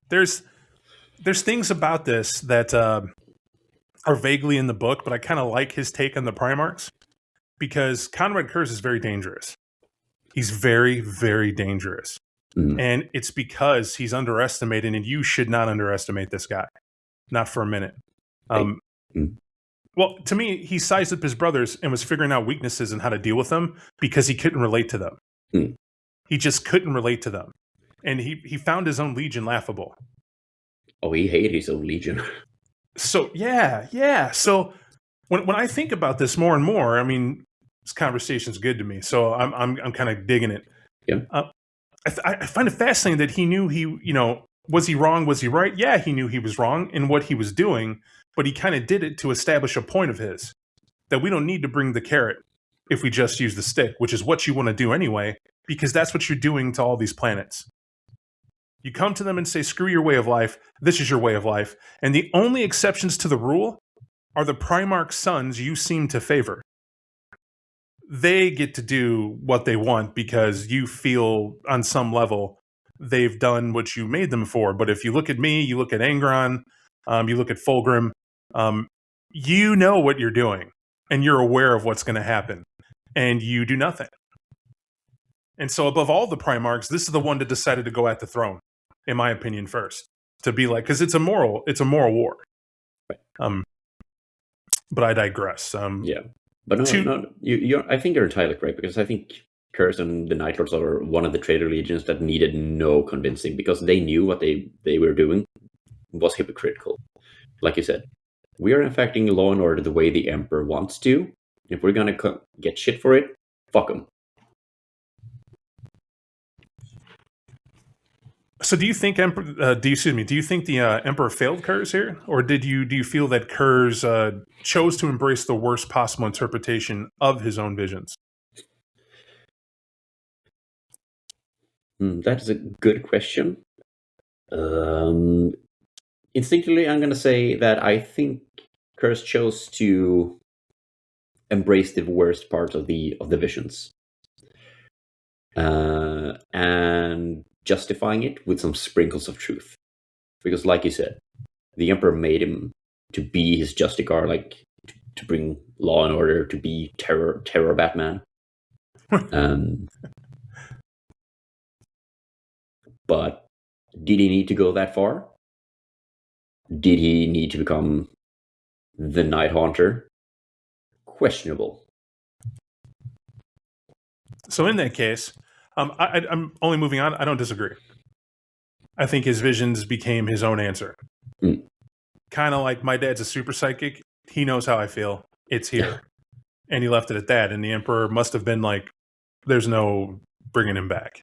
There's things about this that are vaguely in the book, but I kind of like his take on the Primarchs, because Konrad Curze is very dangerous. He's very, very dangerous. And it's because he's underestimated, and you should not underestimate this guy. Not for a minute. Well, to me, he sized up his brothers and was figuring out weaknesses and how to deal with them because he couldn't relate to them. He just couldn't relate to them. And he found his own legion laughable. Oh, he hated his own legion. So, yeah. So when I think about this more and more, I mean, this conversation's good to me. So I'm kind of digging it. Yeah. I find it fascinating that he knew was he wrong? Was he right? Yeah, he knew he was wrong in what he was doing, but he kind of did it to establish a point of his, that we don't need to bring the carrot if we just use the stick, which is what you want to do anyway, because that's what you're doing to all these planets. You come to them and say, screw your way of life. This is your way of life. And the only exceptions to the rule are the Primarch sons you seem to favor. They get to do what they want because you feel on some level they've done what you made them for. But if you look at me, you look at Angron, you look at Fulgrim, you know what you're doing and you're aware of what's going to happen and you do nothing. And so above all the Primarchs, this is the one that decided to go at the throne, in my opinion, first. To be like, because it's a moral war. But I digress. Yeah. But no, I think you're entirely correct, because I think Curze and the Night Lords are one of the traitor legions that needed no convincing, because they knew what they were doing was hypocritical. Like you said, we are affecting law and order the way the Emperor wants to. If we're going to get shit for it, fuck them. So do you think do you think the Emperor failed Curze here, or do you feel that Curze chose to embrace the worst possible interpretation of his own visions? That is a good question. Instinctively, I'm going to say that I think Curze chose to embrace the worst part of the visions, and justifying it with some sprinkles of truth. Because, like you said, the Emperor made him to be his Justicar, like to bring law and order, to be terror Batman. But did he need to go that far? Did he need to become the Night Haunter? Questionable. So in that case, I'm only moving on. I don't disagree. I think his visions became his own answer. Kind of like my dad's a super psychic. He knows how I feel. It's here. And he left it at that. And the Emperor must have been like, there's no bringing him back.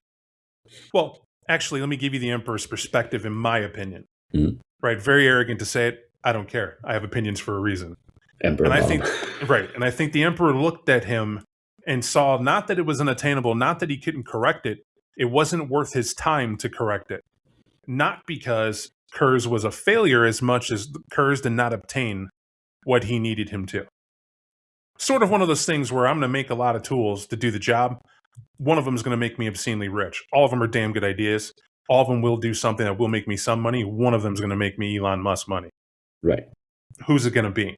Well, actually, let me give you the Emperor's perspective, in my opinion. Right? Very arrogant to say it. I don't care. I have opinions for a reason. Emperor and I Bob. think, right. And I think the Emperor looked at him and saw not that it was unattainable, not that he couldn't correct it. It wasn't worth his time to correct it. Not because Curze was a failure as much as Curze did not obtain what he needed him to. Sort of one of those things where I'm going to make a lot of tools to do the job. One of them is going to make me obscenely rich. All of them are damn good ideas. All of them will do something that will make me some money. One of them is going to make me Elon Musk money. Right. Who's it going to be?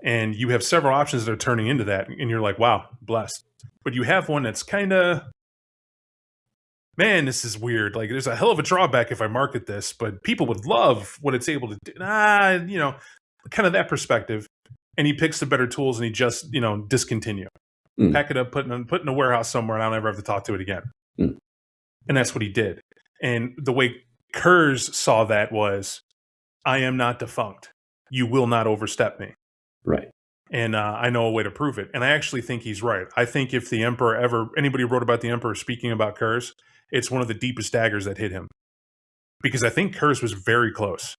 And you have several options that are turning into that. And you're like, wow, blessed. But you have one that's kind of, man, this is weird. Like, there's a hell of a drawback if I market this, but people would love what it's able to do. Kind of that perspective. And he picks the better tools and he just, discontinue. Pack it up, put in a warehouse somewhere, and I'll never have to talk to it again. And that's what he did. And the way Curze saw that was, I am not defunct. You will not overstep me. Right. And I know a way to prove it. And I actually think he's right. I think if the Emperor anybody wrote about the Emperor speaking about Curze, it's one of the deepest daggers that hit him. Because I think Curze was very close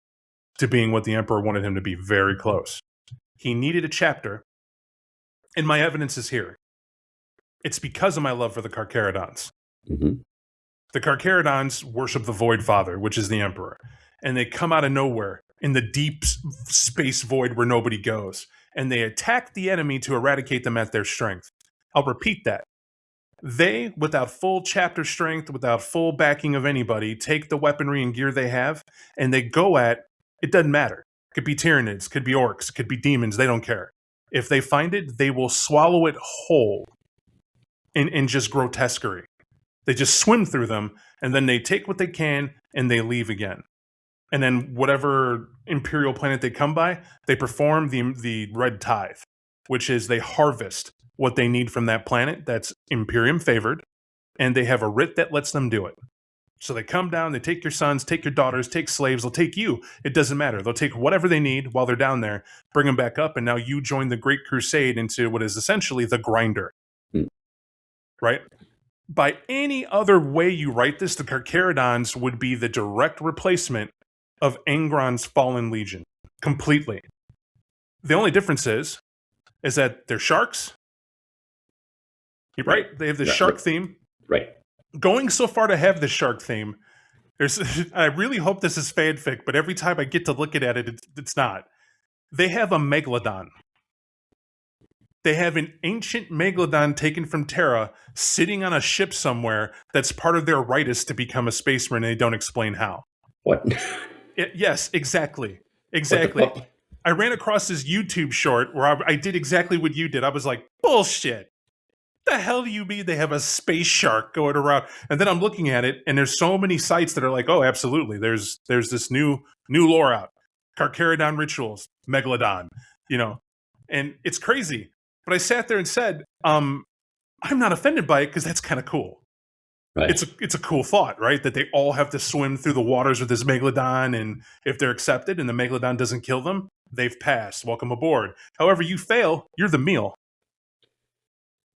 to being what the Emperor wanted him to be, very close. He needed a chapter. And my evidence is here. It's because of my love for the Carcharodons. The Carcharodons worship the Void Father, which is the Emperor. And they come out of nowhere in the deep space void where nobody goes. And they attack the enemy to eradicate them at their strength. I'll repeat that. They, without full chapter strength, without full backing of anybody, take the weaponry and gear they have, and they go at, it doesn't matter. Could be Tyranids, could be orcs, could be demons, they don't care. If they find it, they will swallow it whole in just grotesquerie. They just swim through them, and then they take what they can, and they leave again. And then whatever imperial planet they come by, they perform the red tithe, which is they harvest what they need from that planet that's Imperium favored, and they have a writ that lets them do it. So they come down, they take your sons, take your daughters, take slaves, they'll take you. It doesn't matter. They'll take whatever they need while they're down there, bring them back up, and now you join the Great Crusade into what is essentially the grinder. Right? By any other way you write this, the Carcharodons would be the direct replacement of Angron's Fallen Legion. Completely. The only difference is that they're sharks. Right? They have the shark theme. Right. Going so far to have the shark theme, I really hope this is fanfic, but every time I get to look at it, it's not. They have a megalodon. They have an ancient megalodon taken from Terra sitting on a ship somewhere that's part of their ritus to become a spaceman, and they don't explain how. What? Yes, exactly. Exactly. I ran across this YouTube short where I did exactly what you did. I was like, bullshit. The hell do you mean they have a space shark going around? And then I'm looking at it, and there's so many sites that are like, oh, absolutely. There's this new lore out. Carcharodon rituals, megalodon, and it's crazy. But I sat there and said, I'm not offended by it because that's kind of cool. Right. It's a cool thought, right? That they all have to swim through the waters with this megalodon, and if they're accepted and the megalodon doesn't kill them, they've passed. Welcome aboard. However, you fail, you're the meal.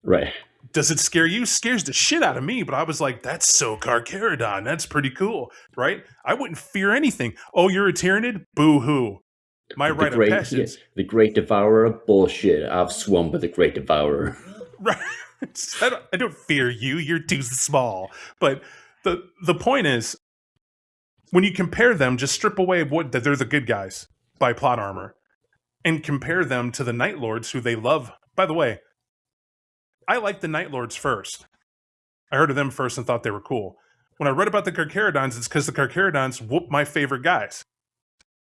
Right. Does it scare you? Scares the shit out of me, but I was like, that's so Carcharodon. That's pretty cool, right? I wouldn't fear anything. Oh, you're a Tyranid? Boo-hoo. My rite of passage. Yes, the Great Devourer? Bullshit. I've swum with the Great Devourer. Right. I don't fear you. You're too small. But the point is, when you compare them, just strip away that they're the good guys by plot armor and compare them to the Night Lords who they love. By the way, I like the Night Lords first. I heard of them first and thought they were cool. When I read about the Carcharodons, it's because the Carcharodons whooped my favorite guys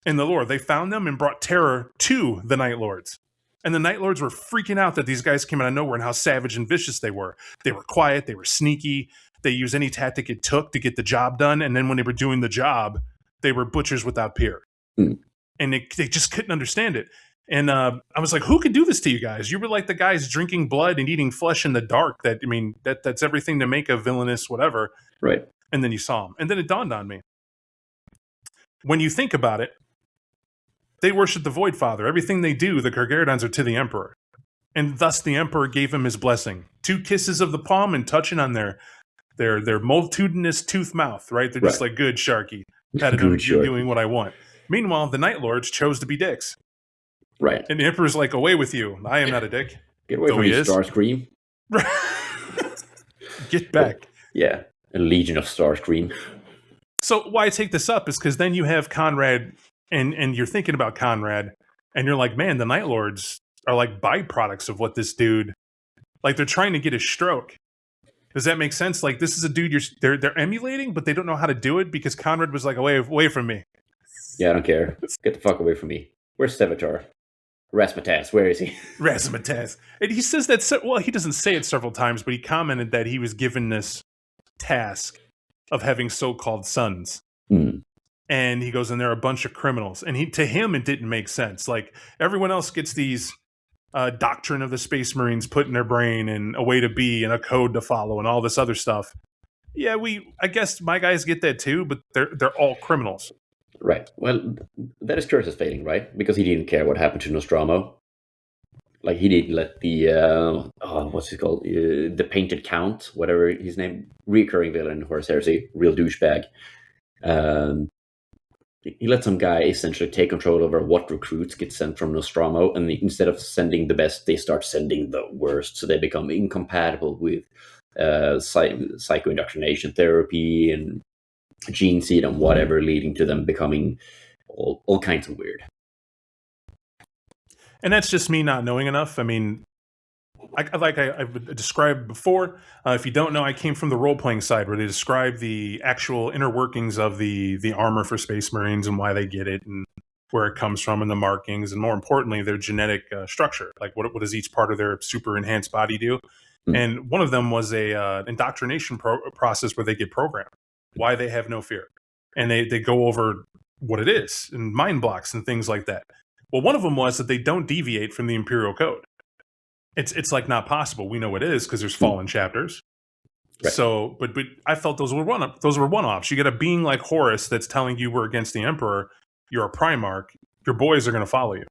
in the lore. They found them and brought terror to the Night Lords. And the Night Lords were freaking out that these guys came out of nowhere and how savage and vicious they were. They were quiet. They were sneaky. They used any tactic it took to get the job done. And then when they were doing the job, they were butchers without peer. And they just couldn't understand it. And I was like, who could do this to you guys? You were like the guys drinking blood and eating flesh in the dark. That's everything to make a villainous whatever. Right. And then you saw him. And then it dawned on me. When you think about it, they worship the Void Father. Everything they do, the Kurgaradons are to the Emperor. And thus the Emperor gave him his blessing. 2 kisses of the palm and touching on their multitudinous tooth mouth, right? They're just like, good, Sharky. You're doing what I want. Meanwhile, the Night Lords chose to be dicks. Right. And the Emperor's like, away with you. I am not a dick. Get away from me, Starscream. Get back. Yeah. A legion of Starscream. So why I take this up is because then you have Konrad, and you're thinking about Konrad, and you're like, man, the Night Lords are like byproducts of what this dude, like they're trying to get a stroke. Does that make sense? Like this is a dude they're emulating, but they don't know how to do it because Konrad was like, away from me. Yeah, I don't care. Get the fuck away from me. Where's Sevatar? Rasmataz, where is he? Rasmataz. And he says that, well, he doesn't say it several times, but he commented that he was given this task of having so-called sons. Mm. And he goes, and they're a bunch of criminals. And to him, it didn't make sense. Like everyone else gets these doctrine of the Space Marines put in their brain and a way to be and a code to follow and all this other stuff. Yeah, I guess my guys get that too, but they're all criminals. Right. Well, that is Curze's failing, right? Because he didn't care what happened to Nostromo. Like he didn't let the what's it called? The Painted Count, whatever his name, recurring villain in Horus Heresy, real douchebag. He let some guy essentially take control over what recruits get sent from Nostromo, and instead of sending the best, they start sending the worst, so they become incompatible with psycho-indoctrination therapy and gene seed and whatever, leading to them becoming all kinds of weird. And that's just me not knowing enough. I mean, I've described before, if you don't know, I came from the role-playing side where they describe the actual inner workings of the armor for Space Marines and why they get it and where it comes from and the markings and more importantly, their genetic structure. Like what does each part of their super enhanced body do? Mm. And one of them was a indoctrination process where they get programmed, why they have no fear. And they go over what it is and mind blocks and things like that. Well, one of them was that they don't deviate from the Imperial Code. It's like not possible. We know it is because there's fallen chapters. Right. So, but I felt those were one-offs. You get a being like Horus that's telling you we're against the Emperor. You're a Primarch. Your boys are going to follow you,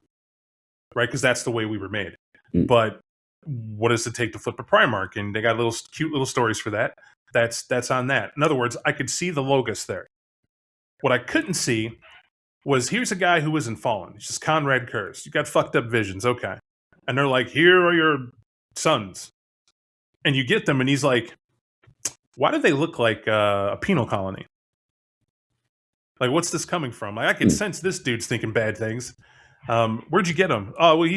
right? Because that's the way we were made. Mm. But what does it take to flip a Primarch? And they got cute little stories for that. That's on that. In other words, I could see the Logos there. What I couldn't see was here's a guy who isn't fallen. He's just Konrad Curze. You got fucked up visions, okay. And they're like, here are your sons. And you get them, and he's like, why do they look like a penal colony? Like, what's this coming from? Like, I can sense this dude's thinking bad things. Where'd you get him? Oh, well,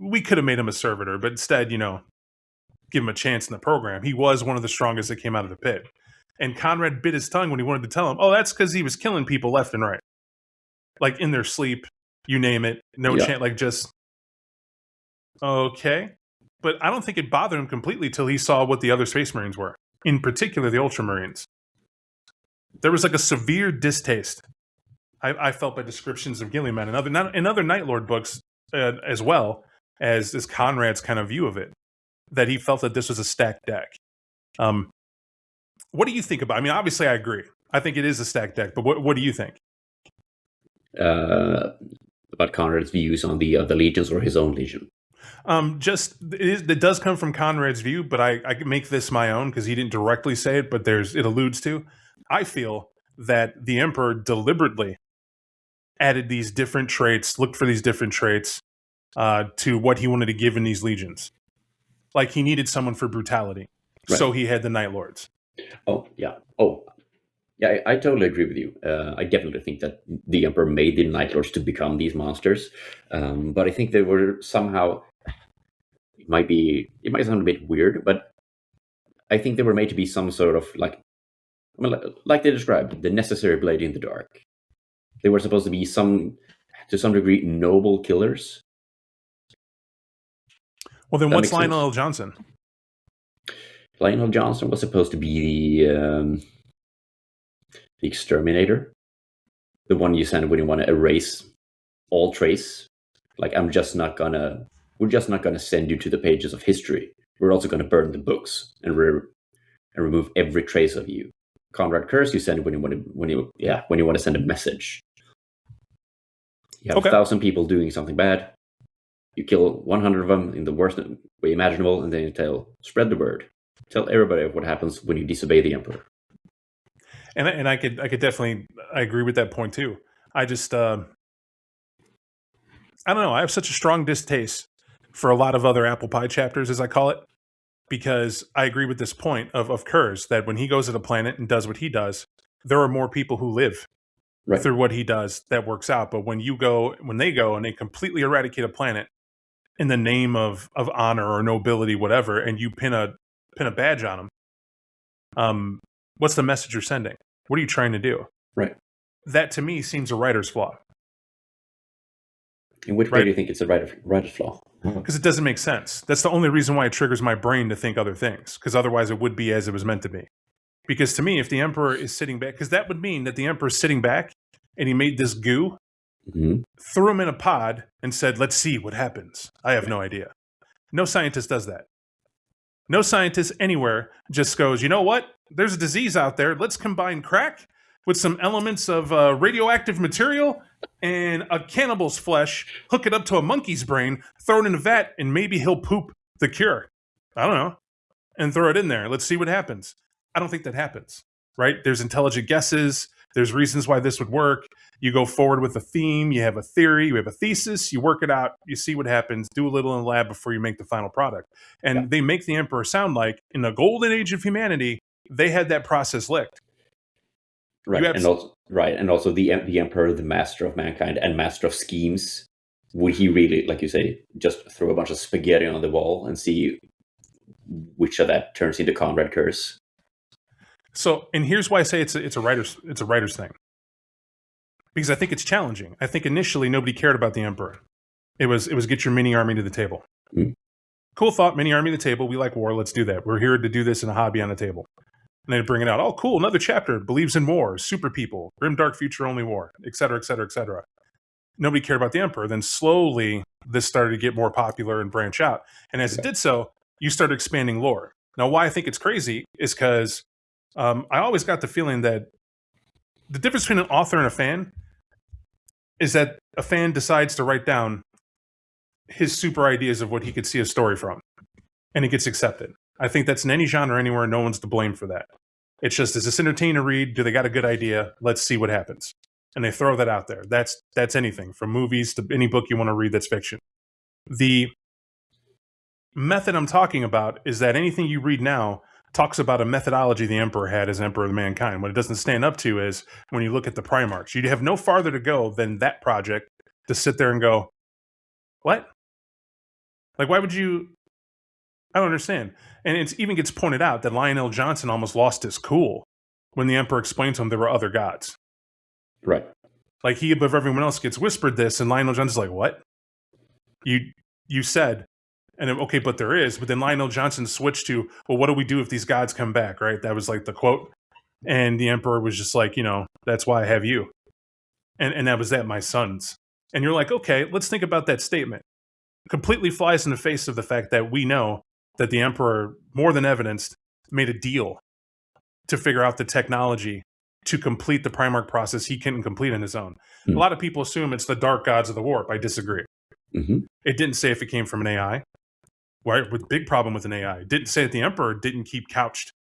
we could have made him a servitor, but instead, give him a chance in the program. He was one of the strongest that came out of the pit. And Konrad bit his tongue when he wanted to tell him, oh, that's because he was killing people left and right. Like, in their sleep, you name it. No chance, like, just... Okay. But I don't think it bothered him completely till he saw what the other Space Marines were. In particular, the Ultramarines. There was like a severe distaste, I felt, by descriptions of Gilliman and other Night Lord books as well as Conrad's kind of view of it, that he felt that this was a stacked deck. What do you think about it? I mean, obviously I agree. I think it is a stacked deck, but what do you think? About Conrad's views on the legions or his own legion? It does come from Conrad's view, but I can make this my own because he didn't directly say it, but it alludes to. I feel that the Emperor deliberately added these different traits, looked for these different traits to what he wanted to give in these legions. Like he needed someone for brutality, right. So he had the Night Lords. Oh, yeah. Yeah, I totally agree with you. I definitely think that the Emperor made the Night Lords to become these monsters, but I think they were somehow... It might sound a bit weird, but I think they were made to be some sort of like they described, the necessary blade in the dark. They were supposed to be to some degree, noble killers. Well, then what's Lionel L. Johnson? Lionel Johnson was supposed to be the exterminator, the one you send when you want to erase all trace Like, we're just not gonna send you to the pages of history. We're also gonna burn the books and remove every trace of you. Konrad Curze, you send it when you want to send a message. You have Okay. 1,000 people doing something bad. You kill 100 of them in the worst way imaginable, and then you spread the word. Tell everybody what happens when you disobey the emperor. And I could definitely agree with that point too. I just I don't know. I have such a strong distaste for a lot of other apple pie chapters, as I call it, because I agree with this point of Kurz that when he goes to the planet and does what he does, there are more people who live through what he does that works out. But when they go and they completely eradicate a planet in the name of honor or nobility, whatever, and you pin a badge on them, what's the message you're sending? What are you trying to do? Right. That to me seems a writer's flaw. In which way do you think it's a writer's flaw? Because it doesn't make sense. That's the only reason why it triggers my brain to think other things. Because otherwise it would be as it was meant to be. Because to me, if the emperor is sitting back, because that would mean that the emperor is sitting back and he made this goo, threw him in a pod and said, let's see what happens. I have no idea. No scientist does that. No scientist anywhere just goes, you know what? There's a disease out there. Let's combine crack with some elements of radioactive material and a cannibal's flesh, hook it up to a monkey's brain, throw it in a vat, and maybe he'll poop the cure. I don't know. And throw it in there. Let's see what happens. I don't think that happens, right? There's intelligent guesses. There's reasons why this would work. You go forward with a theme. You have a theory. You have a thesis. You work it out. You see what happens. Do a little in the lab before you make the final product. And they make the emperor sound like in the golden age of humanity, they had that process licked. Right, and also the emperor, the master of mankind and master of schemes. Would he really, like you say, just throw a bunch of spaghetti on the wall and see which of that turns into Konrad Curze? So, and here's why I say it's a writer's thing, because I think it's challenging. I think initially nobody cared about the emperor. It was get your mini army to the table. Cool thought, mini army to the table. We like war. Let's do that. We're here to do this in a hobby on the table. And they bring it out. Oh, cool. Another chapter. Believes in war. Super people. Grim, dark future, only war. Et cetera, et cetera, et cetera. Nobody cared about the emperor. Then slowly, this started to get more popular and branch out. And as it did so, you started expanding lore. Now, why I think it's crazy is because I always got the feeling that the difference between an author and a fan is that a fan decides to write down his super ideas of what he could see a story from. And it gets accepted. I think that's in any genre anywhere. No one's to blame for that. It's just, is this entertaining to read? Do they got a good idea? Let's see what happens. And they throw that out there. That's anything from movies to any book you want to read that's fiction. The method I'm talking about is that anything you read now talks about a methodology the emperor had as emperor of mankind. What it doesn't stand up to is when you look at the Primarchs, you have no farther to go than that project to sit there and go, what? Like, why would you? I don't understand. And it even gets pointed out that Lionel Johnson almost lost his cool when the emperor explained to him there were other gods. Right. Like, he above everyone else gets whispered this, and Lionel Johnson's like, what? You said, and then, okay, but there is. But then Lionel Johnson switched to, well, what do we do if these gods come back, right? That was like the quote. And the emperor was just like, that's why I have you. And that was that, my sons. And you're like, okay, let's think about that statement. Completely flies in the face of the fact that we know that the emperor, more than evidenced, made a deal to figure out the technology to complete the Primarch process he couldn't complete on his own. A lot of people assume it's the dark gods of the warp. I disagree. It didn't say if it came from an AI. Right? With big problem with an AI. It didn't say that the emperor didn't keep couched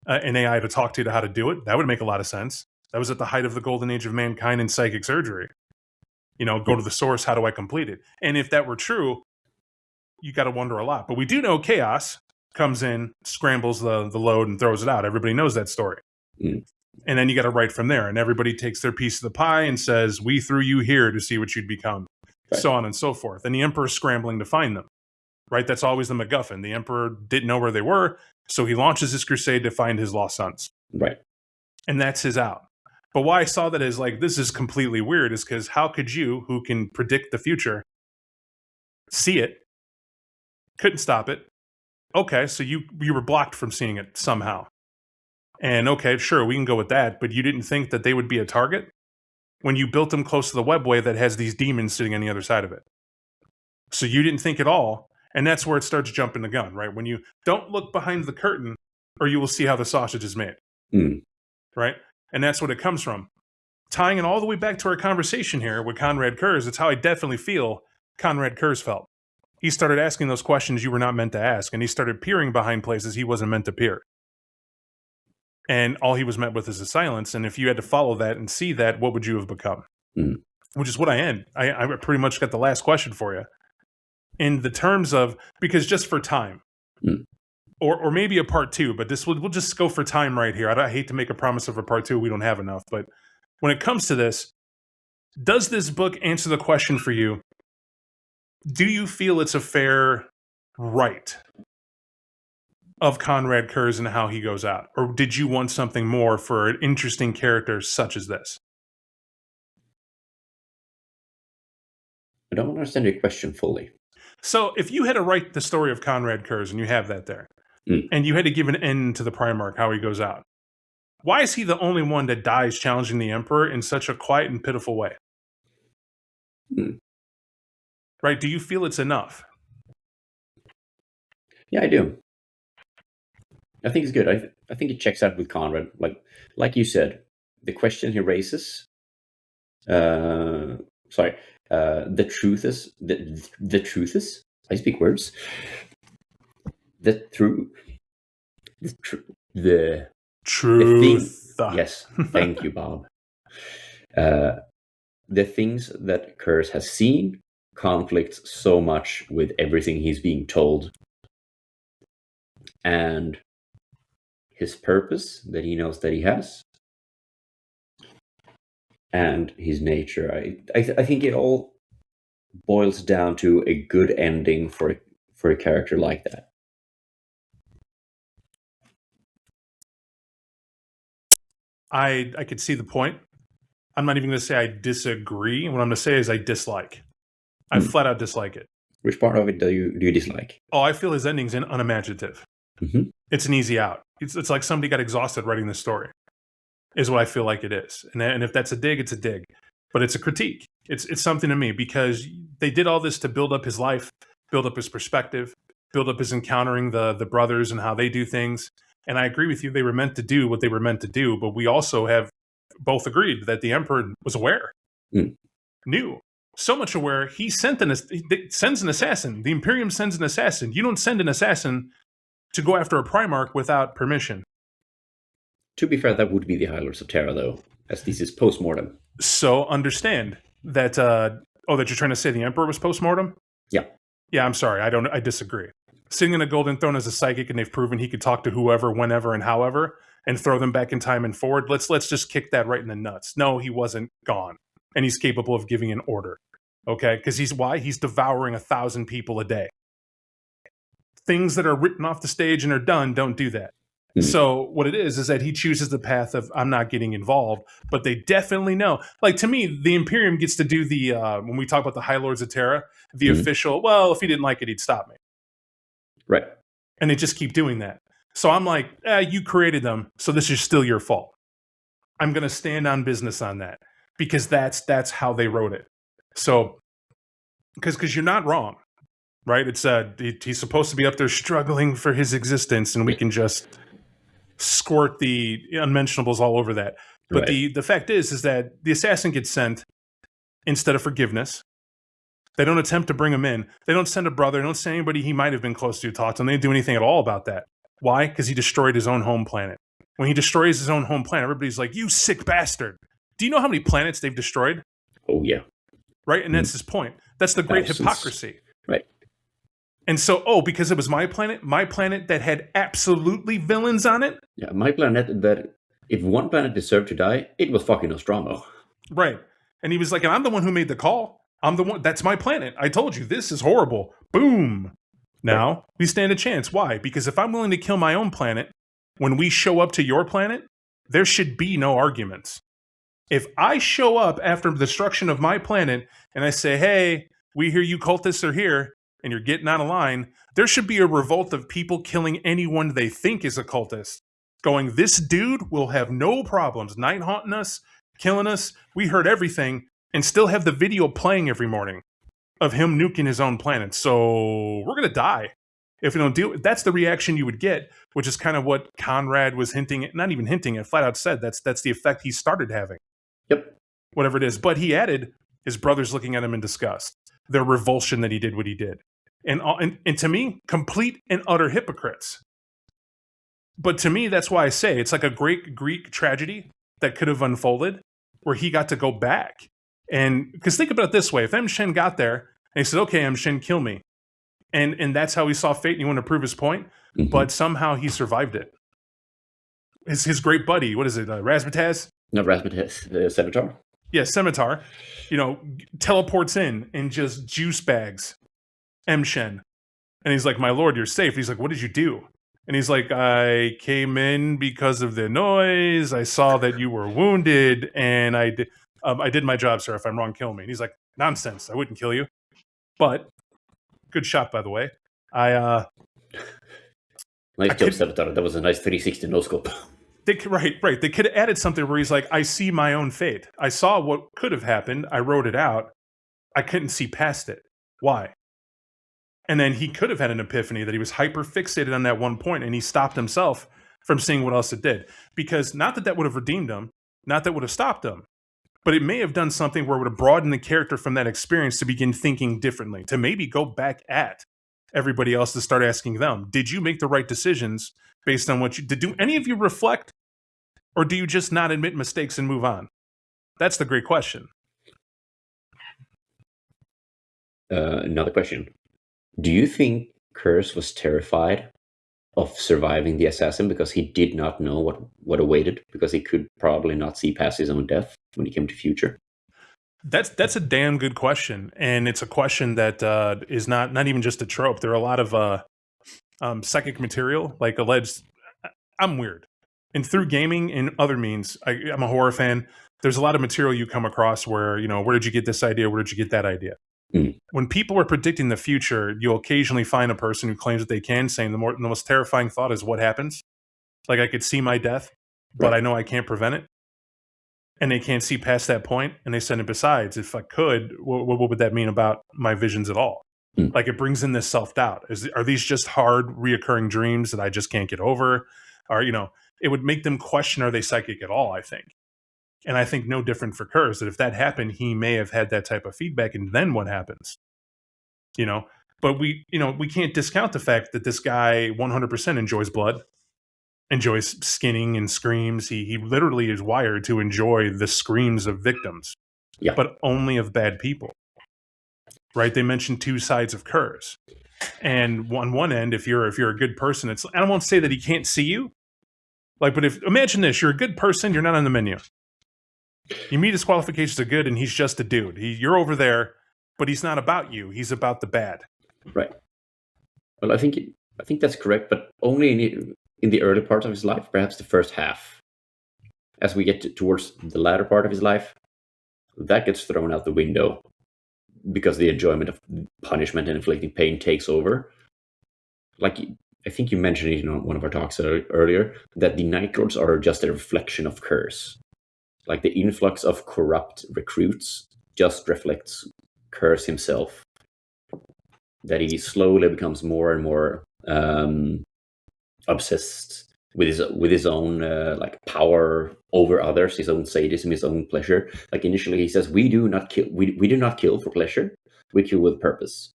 an AI to talk to how to do it. That would make a lot of sense. That was at the height of the golden age of mankind in psychic surgery. Go to the source. How do I complete it? And if that were true, you got to wonder a lot. But we do know chaos comes in, scrambles the load, and throws it out. Everybody knows that story. And then you got to write from there. And everybody takes their piece of the pie and says, we threw you here to see what you'd become. Right. So on and so forth. And the emperor's scrambling to find them. Right? That's always the MacGuffin. The emperor didn't know where they were, so he launches his crusade to find his lost sons. Right. And that's his out. But why I saw that as like, this is completely weird is because how could you, who can predict the future, see it, couldn't stop it. Okay, so you were blocked from seeing it somehow. And okay, sure, we can go with that, but you didn't think that they would be a target when you built them close to the webway that has these demons sitting on the other side of it. So you didn't think at all. And that's where it starts jumping the gun, right? When you don't look behind the curtain, or you will see how the sausage is made. Right? And that's what it comes from. Tying it all the way back to our conversation here with Konrad Curze, it's how I definitely feel Konrad Curze felt. He started asking those questions you were not meant to ask, and he started peering behind places he wasn't meant to peer. And all he was met with is a silence. And if you had to follow that and see that, what would you have become? Which is what I end. I pretty much got the last question for you. In the terms of, because just for time, or maybe a part two, but we'll just go for time right here. I hate to make a promise of a part two. We don't have enough. But when it comes to this, does this book answer the question for you? Do you feel it's a fair right of Konrad Curze and how he goes out? Or did you want something more for an interesting character such as this? I don't understand your question fully. So if you had to write the story of Konrad Curze, and you have that there, and you had to give an end to the Primarch, how he goes out, why is he the only one that dies challenging the Emperor in such a quiet and pitiful way? Right? Do you feel it's enough? Yeah, I do. I think it's good. I think it checks out with Konrad. Like you said, the question he raises. The truth is the truth is. I speak words. The truth. Yes, thank you, Bob. The things that Curze has seen conflicts so much with everything he's being told, and his purpose that he knows that he has, and his nature. I think it all boils down to a good ending for a character like that. I could see the point. I'm not even going to say I disagree. What I'm going to say is I dislike. I flat out dislike it. Which part of it do you dislike? Oh, I feel his ending's unimaginative. It's an easy out. It's like somebody got exhausted writing this story, is what I feel like it is. And if that's a dig, it's a dig. But it's a critique. It's something to me, because they did all this to build up his life, build up his perspective, build up his encountering the brothers and how they do things. And I agree with you. They were meant to do what they were meant to do. But we also have both agreed that the Emperor was aware, knew. So much aware, he sends an assassin. The Imperium sends an assassin. You don't send an assassin to go after a Primarch without permission. To be fair, that would be the High Lords of Terra, though, as this is post-mortem. So understand that, that you're trying to say the Emperor was post-mortem? Yeah. Yeah, I'm sorry. I disagree. Sitting in a golden throne as a psychic, and they've proven he could talk to whoever, whenever, and however, and throw them back in time and forward. Let's just kick that right in the nuts. No, he wasn't gone. And he's capable of giving an order. Okay? Because he's devouring 1,000 people a day. Things that are written off the stage and are done don't do that. So what it is that he chooses the path of, I'm not getting involved, but they definitely know. Like, to me, the Imperium gets to do the, when we talk about the High Lords of Terra, the official, well, if he didn't like it, he'd stop me. Right. And they just keep doing that. So I'm like, you created them, so this is still your fault. I'm going to stand on business on that, because that's how they wrote it. So, because you're not wrong, right? It's he's supposed to be up there struggling for his existence, and we can just squirt the unmentionables all over that. But the fact is that the assassin gets sent instead of forgiveness. They don't attempt to bring him in. They don't send a brother. They don't send anybody he might have been close to talk to him. They didn't do anything at all about that. Why? Because he destroyed his own home planet. When he destroys his own home planet, everybody's like, you sick bastard. Do you know how many planets they've destroyed? Oh, yeah. Right? And that's his point. That's the great hypocrisy. Right. And so, because it was my planet that had absolutely villains on it. Yeah, my planet that, if one planet deserved to die, it was fucking Nostromo. Right. And he was like, and I'm the one who made the call. I'm the one, that's my planet. I told you, this is horrible. Boom. Now, we stand a chance. Why? Because if I'm willing to kill my own planet, when we show up to your planet, there should be no arguments. If I show up after the destruction of my planet and I say, hey, we hear you cultists are here and you're getting out of line, there should be a revolt of people killing anyone they think is a cultist. Going, this dude will have no problems night haunting us, killing us. We heard everything, and still have the video playing every morning of him nuking his own planet. So we're going to die if we don't deal. That's the reaction you would get, which is kind of what Konrad was hinting at, not even hinting at, flat out said. That's the effect he started having. Yep. Whatever it is. But he added his brothers looking at him in disgust, their revulsion that he did what he did. And to me, complete and utter hypocrites. But to me, that's why I say it's like a great Greek tragedy that could have unfolded where he got to go back. And because think about it this way, if M. Shen got there and he said, okay, M. Shen, kill me. And that's how he saw fate and he wanted to prove his point. Mm-hmm. But somehow he survived it. His great buddy, what is it, Razmataz? Not Razmataz, Scimitar. Yeah, Scimitar, teleports in and just juice bags M. Shen. And he's like, my lord, you're safe. He's like, what did you do? And he's like, I came in because of the noise. I saw that you were wounded, and I did my job, sir. If I'm wrong, kill me. And he's like, nonsense. I wouldn't kill you. But, good shot, by the way. Nice job, Scimitar. That was a nice 360 no-scope. Right. They could have added something where he's like, I see my own fate. I saw what could have happened. I wrote it out. I couldn't see past it. Why? And then he could have had an epiphany that he was hyper fixated on that one point, and he stopped himself from seeing what else it did. Because not that would have redeemed him, not that would have stopped him, but it may have done something where it would have broadened the character from that experience to begin thinking differently, to maybe go back at everybody else to start asking them, did you make the right decisions based on what you did? Do any of you reflect, or do you just not admit mistakes and move on? That's the great question. Another question. Do you think Curze was terrified of surviving the assassin because he did not know what awaited, because he could probably not see past his own death when he came to future? That's a damn good question, and it's a question that is not even just a trope. There are a lot of psychic material, like alleged. I'm weird, and through gaming and other means, I'm a horror fan. There's a lot of material you come across where, where did you get this idea? Where did you get that idea? When people are predicting the future, you'll occasionally find a person who claims that they can, saying the most terrifying thought is what happens. Like, I could see my death, but I know I can't prevent it. And they can't see past that point. And they said, and besides, if I could, what would that mean about my visions at all? Like, it brings in this self-doubt. Are these just hard, reoccurring dreams that I just can't get over? Or, it would make them question, are they psychic at all, I think. And I think no different for Curze, that if that happened, he may have had that type of feedback. And then what happens? But we can't discount the fact that this guy 100% enjoys blood, enjoys skinning and screams. He literally is wired to enjoy the screams of victims, but only of bad people. Right? They mentioned two sides of Curze. And on one end, if you're a good person, I won't say that he can't see you. Like, but imagine this, you're a good person, you're not on the menu. You meet his qualifications are good, and he's just a dude. You're over there, but he's not about you. He's about the bad. Right. Well, I think that's correct, but only in the early part of his life, perhaps the first half. As we get towards the latter part of his life, that gets thrown out the window because the enjoyment of punishment and inflicting pain takes over. Like, I think you mentioned it in one of our talks earlier, that the Night Lords are just a reflection of Curze. Like, the influx of corrupt recruits just reflects Curze himself. That he slowly becomes more and more obsessed with his own power over others, his own sadism, his own pleasure. Like, initially he says, "We do not kill. We do not kill for pleasure. We kill with purpose,"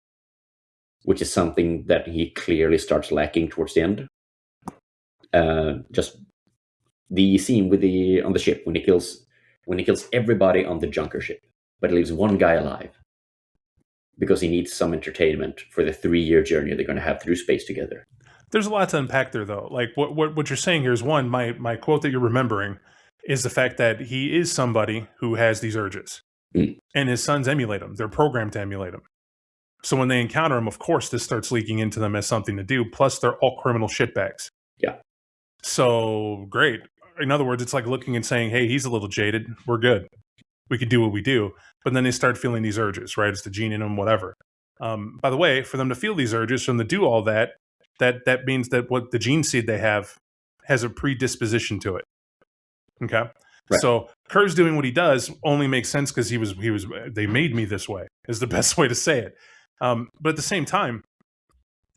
which is something that he clearly starts lacking towards the end. Just the scene on the ship when he kills everybody on the junker ship, but leaves one guy alive because he needs some entertainment for the 3-year journey they're going to have through space together. There's a lot to unpack there, though. Like, what you're saying here is, one, my quote that you're remembering is the fact that he is somebody who has these urges, and his sons emulate him. They're programmed to emulate him. So when they encounter him, of course, this starts leaking into them as something to do. Plus, they're all criminal shitbags. Yeah. So, great. In other words, it's like looking and saying, hey, he's a little jaded. We're good. We could do what we do. But then they start feeling these urges, right? It's the gene in them, whatever. By the way, for them to feel these urges, for them to do all that, that means that what the gene seed they have has a predisposition to it. Okay? Right. So Kerr's doing what he does only makes sense because he was they made me this way is the best way to say it. But at the same time,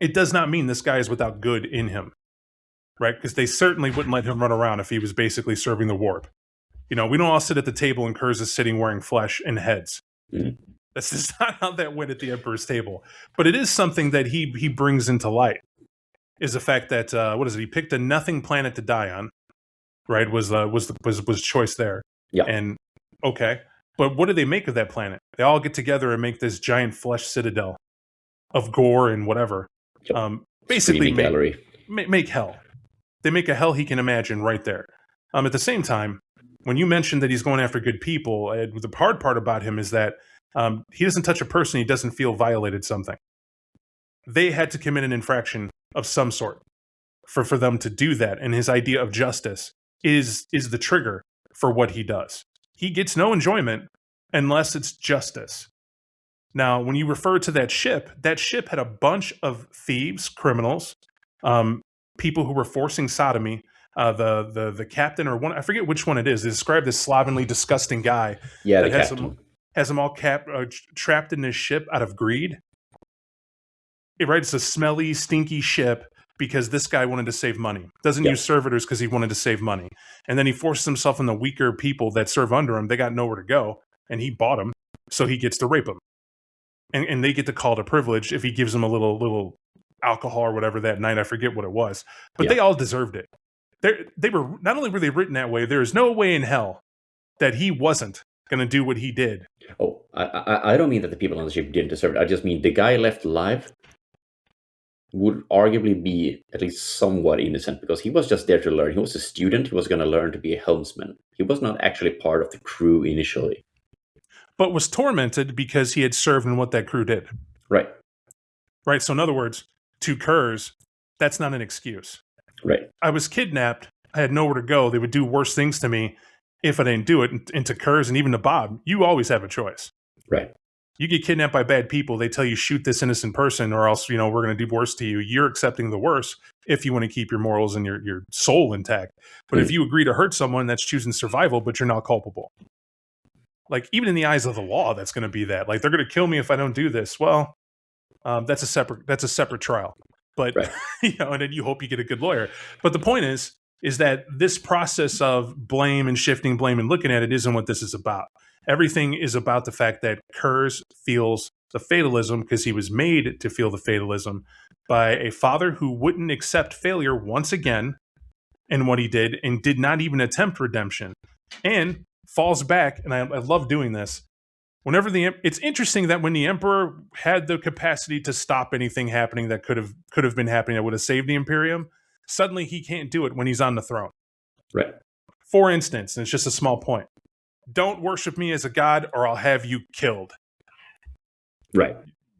it does not mean this guy is without good in him, right? Because they certainly wouldn't let him run around if he was basically serving the warp. We don't all sit at the table and Kurz is sitting wearing flesh and heads. Mhm. That's just not how that went at the Emperor's table. But it is something that he brings into light. Is the fact that he picked a nothing planet to die on, right? Was choice there. Yeah. And okay, but what do they make of that planet? They all get together and make this giant flesh citadel of gore and whatever. Yep. Basically, gallery. Make hell. They make a hell he can imagine right there. At the same time, when you mentioned that he's going after good people, the hard part about him is that he doesn't touch a person he doesn't feel violated something. They had to commit an infraction of some sort for them to do that, and his idea of justice is the trigger for what he does. He gets no enjoyment unless it's justice. Now, when you refer to that ship had a bunch of thieves, criminals, people who were forcing sodomy. The captain or one, I forget which one it is. They describe this slovenly, disgusting guy. Yeah, that the captain has them all trapped in this ship out of greed. Right, it's a smelly, stinky ship because this guy wanted to save money. Doesn't use servitors because he wanted to save money, and then he forces himself on the weaker people that serve under him. They got nowhere to go, and he bought them, so he gets to rape them, and they get to call it a privilege if he gives them a little alcohol or whatever that night. I forget what it was, but they all deserved it. They were not only were they written that way. There is no way in hell that he wasn't going to do what he did. Oh, I don't mean that the people on the ship didn't deserve it. I just mean the guy left alive would arguably be at least somewhat innocent because he was just there to learn. He was a student. He was going to learn to be a helmsman. He was not actually part of the crew initially. But was tormented because he had served in what that crew did. Right. Right. So in other words, to Kurz, that's not an excuse. Right. I was kidnapped. I had nowhere to go. They would do worse things to me if I didn't do it. And to Kurz and even to Bob, you always have a choice. Right. You get kidnapped by bad people. They tell you shoot this innocent person or else, we're going to do worse to you. You're accepting the worst if you want to keep your morals and your soul intact. But if you agree to hurt someone, that's choosing survival, but you're not culpable. Like, even in the eyes of the law, that's going to be that. Like, they're going to kill me if I don't do this. Well, that's a separate trial. But, right. And then you hope you get a good lawyer. But the point is that this process of blame and shifting blame and looking at it isn't what this is about. Everything is about the fact that Kurz feels the fatalism because he was made to feel the fatalism by a father who wouldn't accept failure once again in what he did and did not even attempt redemption and falls back. And I love doing this. It's interesting that when the Emperor had the capacity to stop anything happening that could have been happening that would have saved the Imperium, suddenly he can't do it when he's on the throne. Right. For instance, and it's just a small point. Don't worship me as a god or I'll have you killed. Right.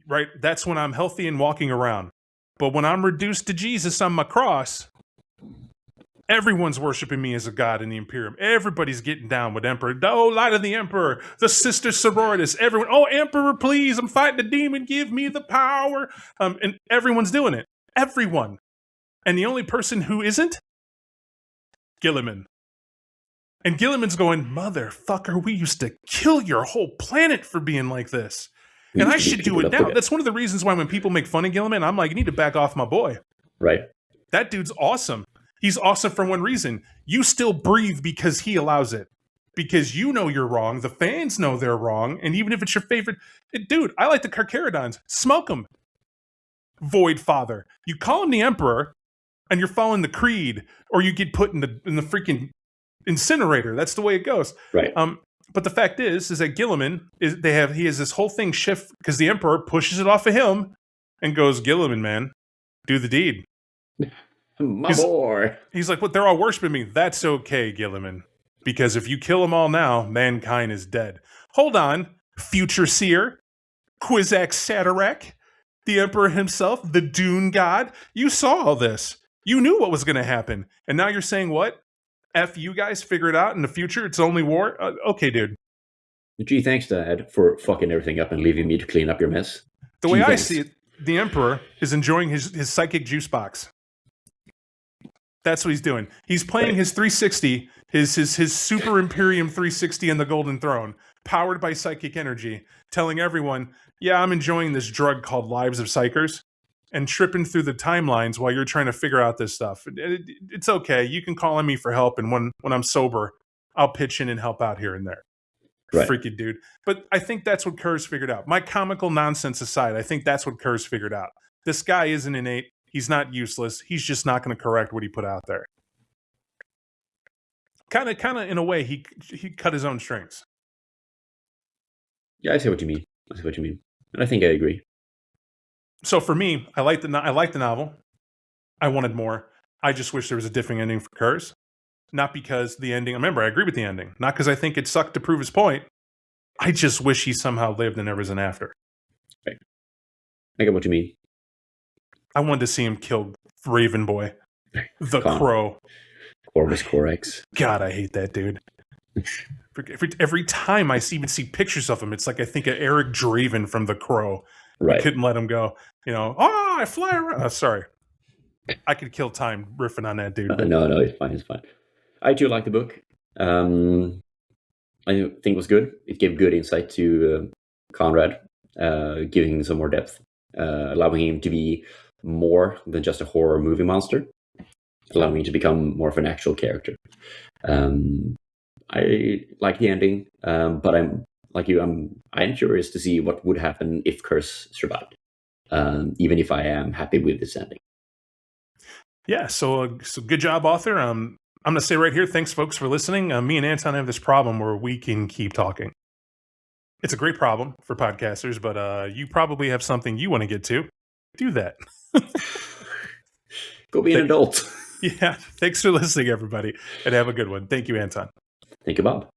Right? That's when I'm healthy and walking around. But when I'm reduced to Jesus on my cross, everyone's worshiping me as a god in the Imperium. Everybody's getting down with Emperor. Oh, light of the Emperor, the Sister Sororitas, everyone. Oh, Emperor, please, I'm fighting the demon. Give me the power. And everyone's doing it. Everyone. And the only person who isn't? Gilliman. And Gilliman's going, motherfucker, we used to kill your whole planet for being like this. And I should do it now. That's one of the reasons why when people make fun of Gilliman, I'm like, you need to back off my boy. Right. That dude's awesome. He's awesome for one reason. You still breathe because he allows it. Because you know you're wrong. The fans know they're wrong. And even if it's your favorite... Dude, I like the Carcharodons. Smoke them. Void Father. You call him the Emperor, and you're following the creed, or you get put in the freaking incinerator. That's the way it goes. Right. But the fact is that Gilliman he has this whole thing shift because the Emperor pushes it off of him and goes, Gilliman, man, do the deed. My boy. He's like, what? They're all worshiping me. That's okay, Gilliman, because if you kill them all now, mankind is dead. Hold on, future seer, Kwisatz Haderach, the Emperor himself, the Dune God. You saw all this. You knew what was going to happen, and now you're saying what? F you guys, figure it out in the future. It's only war. Okay, dude. Gee, thanks, Dad, for fucking everything up and leaving me to clean up your mess. The way I see it, the Emperor is enjoying his psychic juice box. That's what he's doing. He's playing his 360, his Super Imperium 360 in the Golden Throne, powered by psychic energy, telling everyone, yeah, I'm enjoying this drug called Lives of Psychers, and tripping through the timelines while you're trying to figure out this stuff. It's okay. You can call on me for help, and when I'm sober, I'll pitch in and help out here and there. Right. Freaky dude. But I think that's what Curze figured out. My comical nonsense aside, I think that's what Curze figured out. This guy isn't innate. He's not useless. He's just not going to correct what he put out there. Kind of, in a way, he cut his own strings. Yeah, I see what you mean. And I think I agree. So for me, I like the novel. I wanted more. I just wish there was a different ending for Curze. Not because the ending, remember, I agree with the ending. Not because I think it sucked to prove his point. I just wish he somehow lived and there was an after. Right. I get what you mean. I wanted to see him kill Raven Boy. The Crow. Corvus Corex. God, I hate that dude. Every time I even see pictures of him, it's like I think of Eric Draven from The Crow. Right. I couldn't let him go. I fly around. Sorry. I could kill time riffing on that dude. No, it's fine. I too like the book. I think it was good. It gave good insight to Konrad, giving him some more depth, allowing him to be more than just a horror movie monster, allowing him to become more of an actual character. I like the ending, but I'm like you. I'm curious to see what would happen if Curze survived, even if I am happy with this ending. Yeah, so good job, author. I'm going to say right here, thanks, folks, for listening. Me and Anton have this problem where we can keep talking. It's a great problem for podcasters, but you probably have something you want to get to. Do that. Go be an adult. Yeah, thanks for listening, everybody, and have a good one. Thank you, Anton. Thank you, Bob.